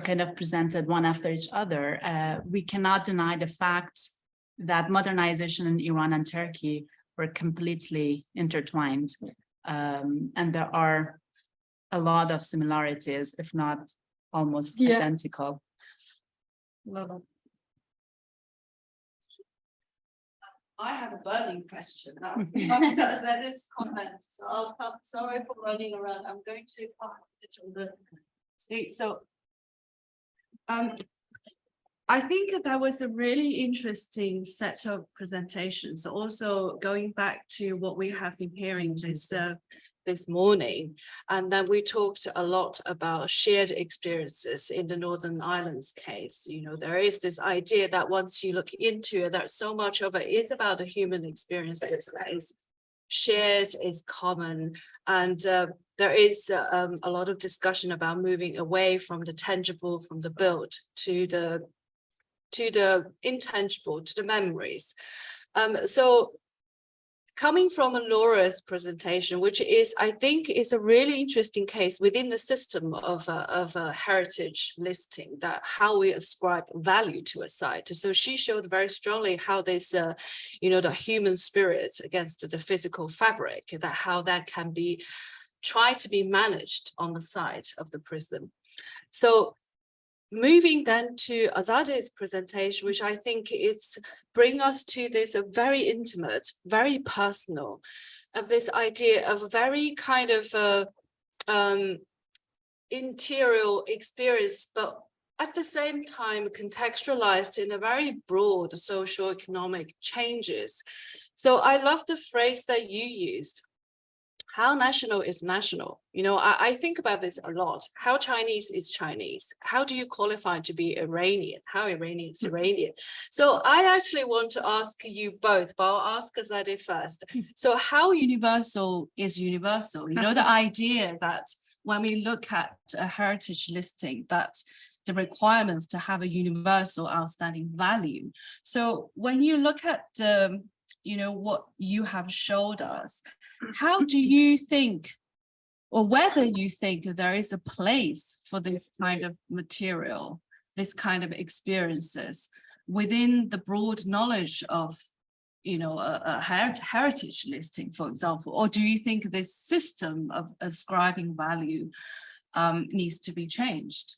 kind of presented one after each other. We cannot deny the fact that modernization in Iran and Turkey were completely intertwined. And there are a lot of similarities, if not almost identical. I have a burning question now after Azada's comment, so I'll come, sorry for running around, I'm going to park it on the seat, so. I think that was a really interesting set of presentations, also going back to what we have been hearing this morning, and then we talked a lot about shared experiences in the Northern Islands case. You know, there is this idea that once you look into it, that so much of it is about the human experiences that is shared, is common, and there is a lot of discussion about moving away from the tangible, from the built, to the intangible, to the memories. So coming from Laura's presentation, which is, I think, is a really interesting case within the system of a heritage listing, that how we ascribe value to a site. So she showed very strongly how this, you know, the human spirit against the physical fabric, that how that can be tried to be managed on the site of the prism. So moving then to Azade's presentation, which I think is bring us to this very intimate, very personal, of this idea of very kind of interior experience, but at the same time contextualized in a very broad socio-economic changes. So I love the phrase that you used. How national is national? You know, I think about this a lot. How Chinese is Chinese? How do you qualify to be Iranian? How Iranian is Iranian? So I actually want to ask you both, but I'll ask Azadeh first. So how universal is universal? You know, the idea that when we look at a heritage listing, that the requirements to have a universal outstanding value. So when you look at you know, what you have showed us, how do you think, or whether you think there is a place for this kind of material, this kind of experiences within the broad knowledge of, you know, a heritage listing, for example, or do you think this system of ascribing value needs to be changed?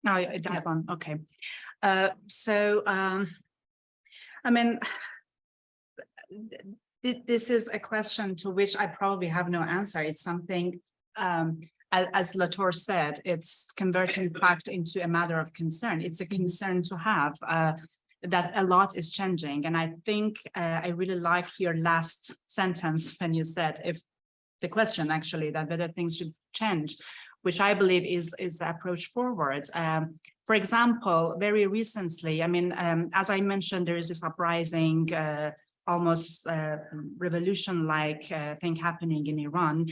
No, that one, okay. I mean, this is a question to which I probably have no answer. It's something, as Latour said, it's converting fact into a matter of concern. It's a concern to have, that a lot is changing. And I think I really like your last sentence when you said, if the question actually, that whether things should change, which I believe is the approach forward. For example, very recently, I mean, as I mentioned, there is this uprising, almost revolution-like thing happening in Iran,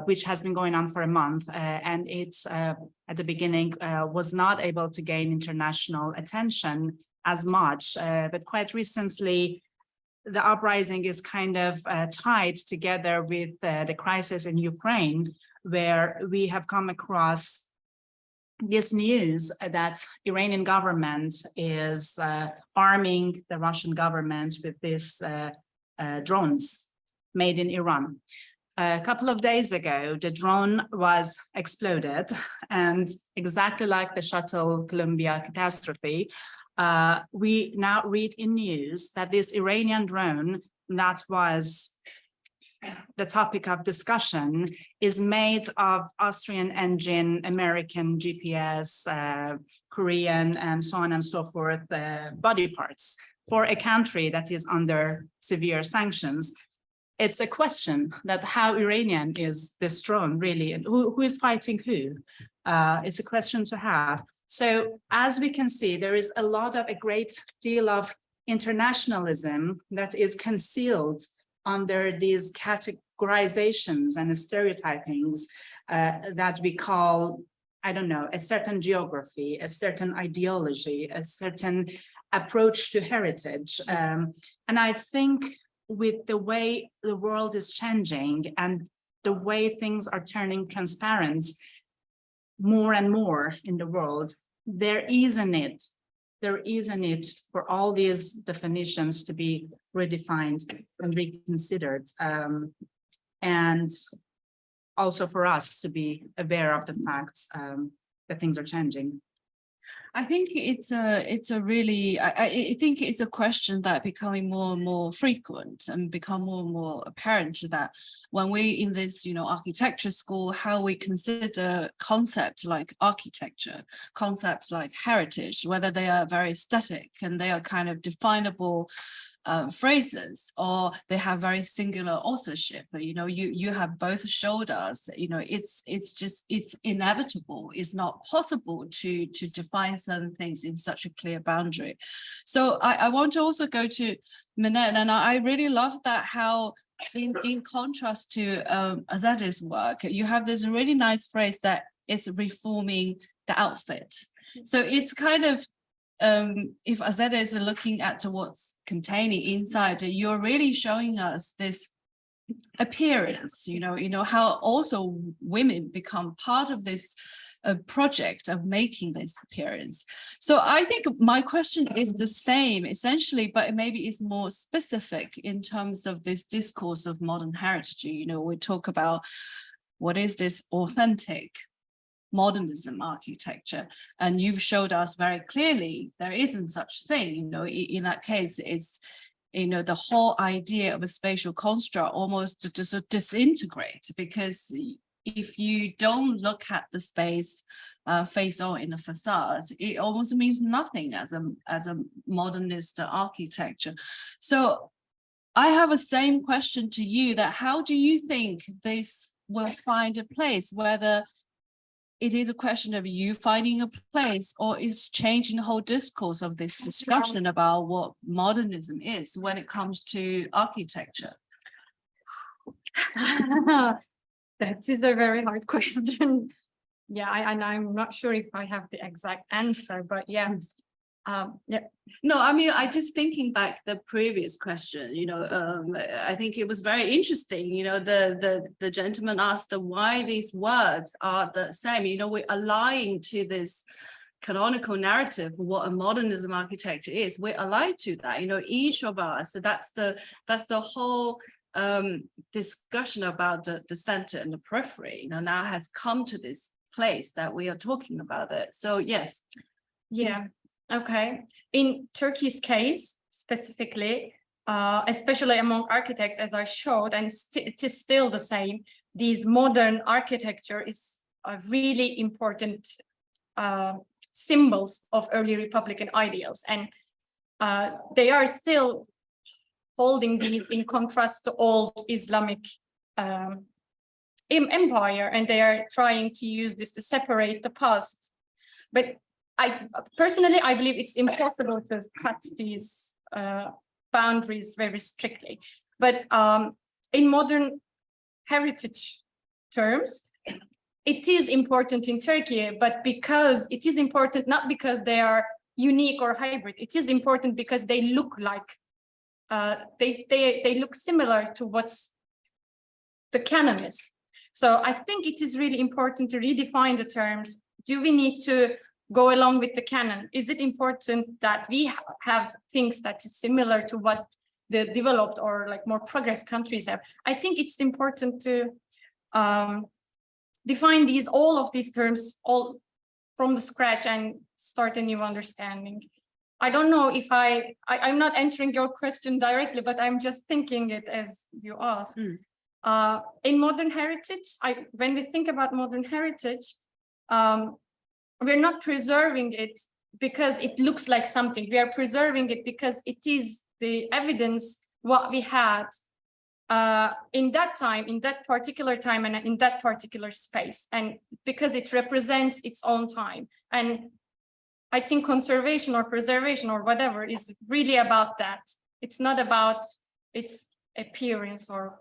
which has been going on for a month. And it, at the beginning, was not able to gain international attention as much. But quite recently, the uprising is kind of tied together with the crisis in Ukraine, where we have come across this news that Iranian government is arming the Russian government with these drones made in Iran. A couple of days ago, the drone was exploded, and exactly like the shuttle Columbia catastrophe, we now read in news that this Iranian drone that was the topic of discussion is made of Austrian engine, American GPS, Korean, and so on and so forth, body parts for a country that is under severe sanctions. It's a question that how Iranian is this drone really, and who is fighting who? It's a question to have. So as we can see, there is a great deal of internationalism that is concealed under these categorizations and stereotypings that we call, I don't know, a certain geography, a certain ideology, a certain approach to heritage. And I think with the way the world is changing and the way things are turning transparent more and more in the world, there is a need there is a need for all these definitions to be redefined and reconsidered. And also for us to be aware of the fact that things are changing. I think it's a really, I think it's a question that becoming more and more frequent and become more and more apparent that when we in this, architecture school, how we consider concepts like architecture, concepts like heritage, whether they are very static and they are kind of definable phrases, or they have very singular authorship. But you have both showed us, it's inevitable. It's not possible to define certain things in such a clear boundary. So I want to also go to Minette, and I really love that how in contrast to Azade's work, you have this really nice phrase that it's reforming the outfit. So it's kind of if Azade is looking at what's containing inside, you're really showing us this appearance, how also women become part of this project of making this appearance. So I think my question is the same essentially, but maybe it's more specific in terms of this discourse of modern heritage. We talk about what is this authentic modernism architecture, and you've showed us very clearly there isn't such thing. In that case is the whole idea of a spatial construct almost to disintegrate, because if you don't look at the space face on in a facade, it almost means nothing as a modernist architecture. So I have a same question to you, that how do you think this will find a place, whether it is a question of you finding a place, or is changing the whole discourse of this discussion about what modernism is when it comes to architecture? That is a very hard question. Yeah, I'm not sure if I have the exact answer, but yeah. No, I mean, I just thinking back the previous question, I think it was very interesting, the gentleman asked why these words are the same. We're allying to this canonical narrative of what a modernism architecture is. We're allied to that, each of us. So that's the whole discussion about the center and the periphery, now has come to this place that we are talking about it. So yes. Yeah. Okay. In Turkey's case, specifically, especially among architects, as I showed, and it is still the same, these modern architecture is a really important symbols of early Republican ideals. And they are still holding these in contrast to old Islamic empire, and they are trying to use this to separate the past. But I believe it's impossible to cut these boundaries very strictly. But in modern heritage terms, it is important in Turkey, but because it is important, not because they are unique or hybrid, it is important because they look like, they look similar to what's the canon is. So I think it is really important to redefine the terms. Do we need to go along with the canon? Is it important that we have things that is similar to what the developed or like more progress countries have? I think it's important to define all of these terms all from the scratch and start a new understanding. I don't know if I'm not answering your question directly, but I'm just thinking it as you asked. In modern heritage, when we think about modern heritage, we're not preserving it because it looks like something. We are preserving it because it is the evidence what we had in that time, in that particular time, and in that particular space, and because it represents its own time. And I think conservation or preservation or whatever is really about that. It's not about its appearance or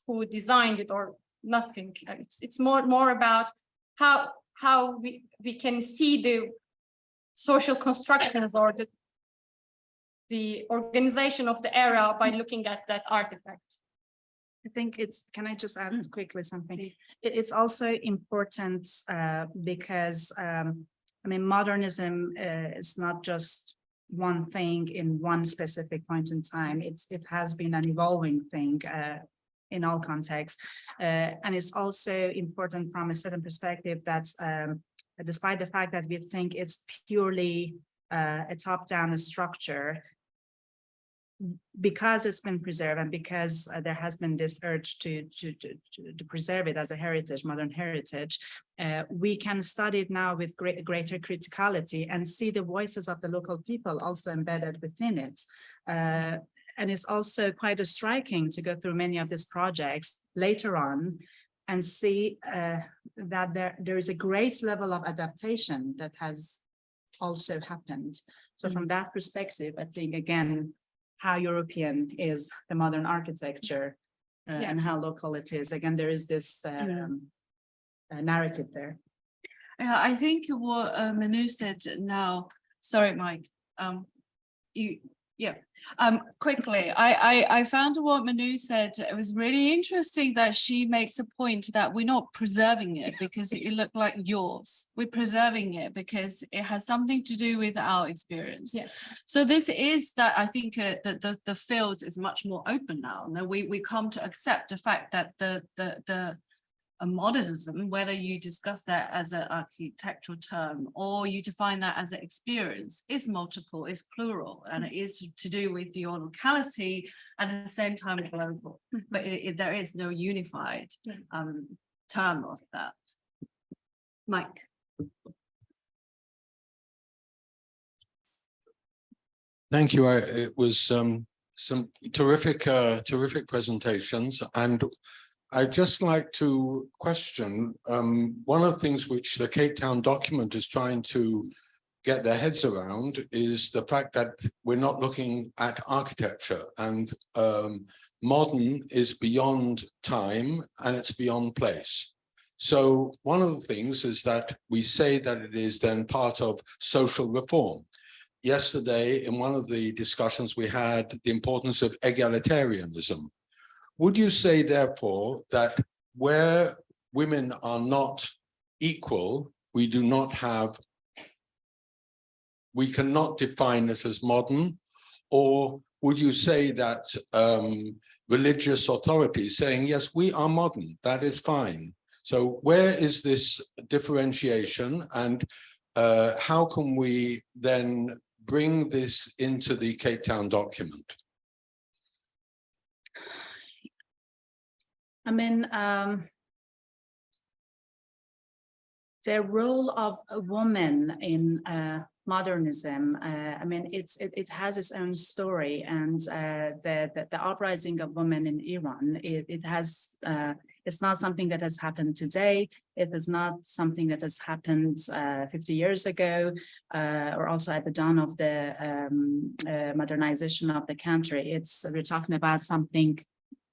who designed it or nothing. It's more about how we can see the social constructions or the organization of the era by looking at that artifact. I think can I just add quickly something? It's also important because I mean, modernism is not just one thing in one specific point in time. It has been an evolving thing in all contexts. And it's also important from a certain perspective that despite the fact that we think it's purely a top-down structure, because it's been preserved and because there has been this urge to preserve it as a heritage, modern heritage, we can study it now with greater criticality and see the voices of the local people also embedded within it. And it's also quite striking to go through many of these projects later on and see that there is a great level of adaptation that has also happened. So from that perspective, I think, again, how European is the modern architecture and how local it is. Again, there is this narrative there. Yeah, I think what Manu said now, sorry, Mike, quickly, I found what Manu said, it was really interesting that she makes a point that we're not preserving it because it looked like yours. We're preserving it because it has something to do with our experience. Yeah. So this is that I think that the field is much more open now. Now we come to accept the fact that the modernism, whether you discuss that as an architectural term or you define that as an experience, is multiple, is plural, and it is to do with your locality and at the same time global. But there is no unified term of that. Mike. Thank you. It was some terrific presentations, and I'd just like to question one of the things which the Cape Town document is trying to get their heads around is the fact that we're not looking at architecture, and modern is beyond time and it's beyond place. So one of the things is that we say that it is then part of social reform. Yesterday, in one of the discussions, we had the importance of egalitarianism. Would you say, therefore, that where women are not equal, we cannot define it as modern? Or would you say that religious authorities saying, yes, we are modern, that is fine? So where is this differentiation, and how can we then bring this into the Cape Town document? I mean, the role of a woman in modernism, I mean, it has its own story, and the uprising of women in Iran, it's not something that has happened today. It is not something that has happened 50 years ago, or also at the dawn of the modernization of the country. We're talking about something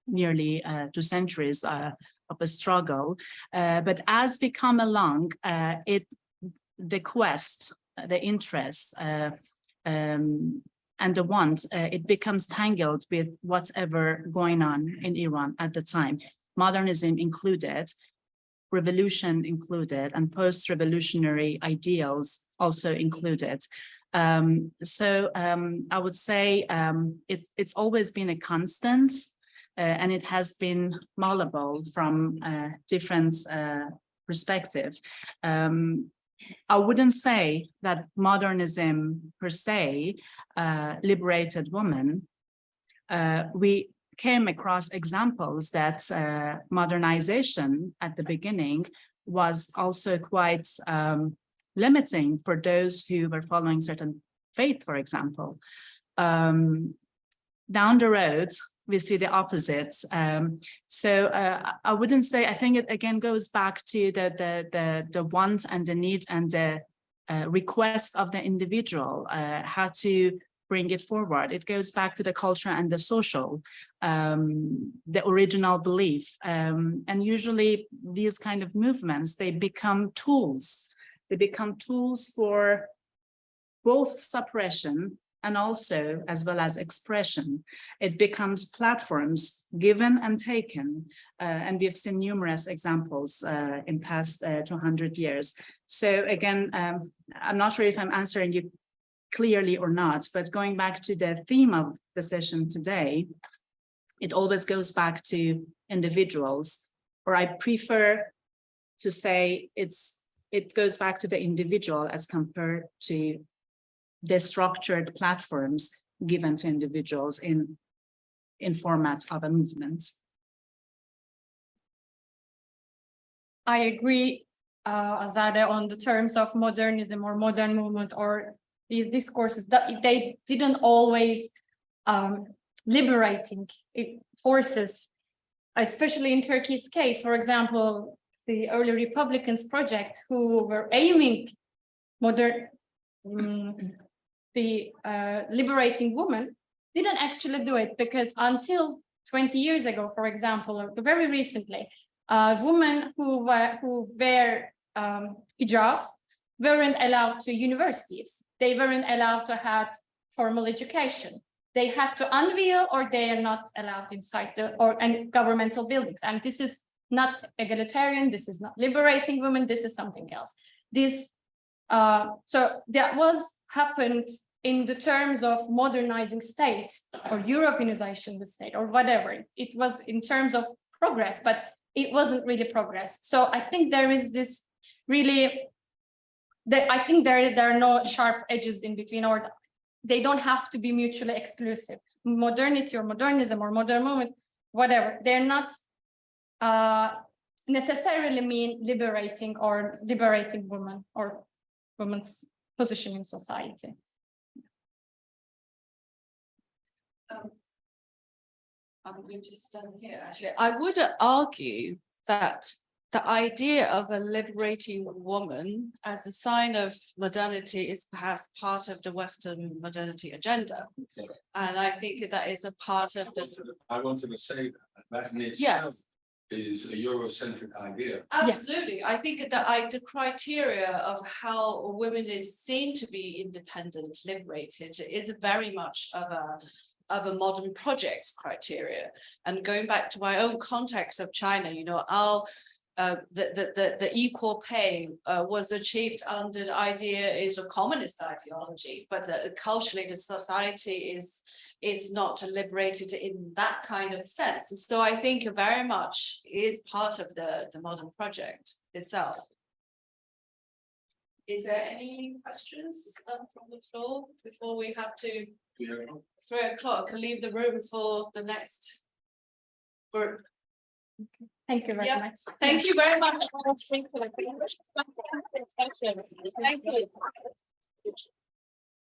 nearly 2 centuries of a struggle. But as we come along, the quest, the interest, and the want, it becomes tangled with whatever going on in Iran at the time. Modernism included, revolution included, and post-revolutionary ideals also included. So I would say it's always been a constant, and it has been malleable from different perspectives. I wouldn't say that modernism per se liberated women. We came across examples that modernization at the beginning was also quite limiting for those who were following certain faith, for example. Down the road, we see the opposites. So I wouldn't say, I think it again goes back to the want and the need and the request of the individual, how to bring it forward. It goes back to the culture and the social, the original belief. And usually these kind of movements, they become tools. They become tools for both suppression and also as well as expression. It becomes platforms given and taken, and we've seen numerous examples in past 200 years. So again, I'm not sure if I'm answering you clearly or not, but going back to the theme of the session today, it always goes back to individuals, or I prefer to say it goes back to the individual as compared to the structured platforms given to individuals in formats of a movement. I agree, Azadeh, on the terms of modernism or modern movement or these discourses that they didn't always liberating forces, especially in Turkey's case. For example, the early Republicans project who were aiming liberating women didn't actually do it, because until 20 years ago, for example, or very recently, women who wear hijabs weren't allowed to universities. They weren't allowed to have formal education. They had to unveil, or they are not allowed inside and governmental buildings. And this is not egalitarian. This is not liberating women. This is something else. So that was happened in the terms of modernizing state or Europeanization the state or whatever. It was in terms of progress, but it wasn't really progress. So I think there is this really, I think there are no sharp edges in between, or they don't have to be mutually exclusive. Modernity or modernism or modern movement, whatever, they're not necessarily mean liberating women or women's position in society. I'm going to stand here, actually. I would argue that the idea of a liberating woman as a sign of modernity is perhaps part of the Western modernity agenda. And I think that is a part of the... I wanted to say that in itself Yes. is a Eurocentric idea. Absolutely. Yes. I think that the criteria of how a woman is seen to be independent, liberated, is very much of a modern projects criteria. And going back to my own context of China, you know, the equal pay was achieved under the idea is a communist ideology, but culturally the society is not liberated in that kind of sense. So I think it very much is part of the modern project itself. Is there any questions from the floor before we have to 3 o'clock leave the room for the next group? Okay. Thank you very much. Thank you very much. Thank you.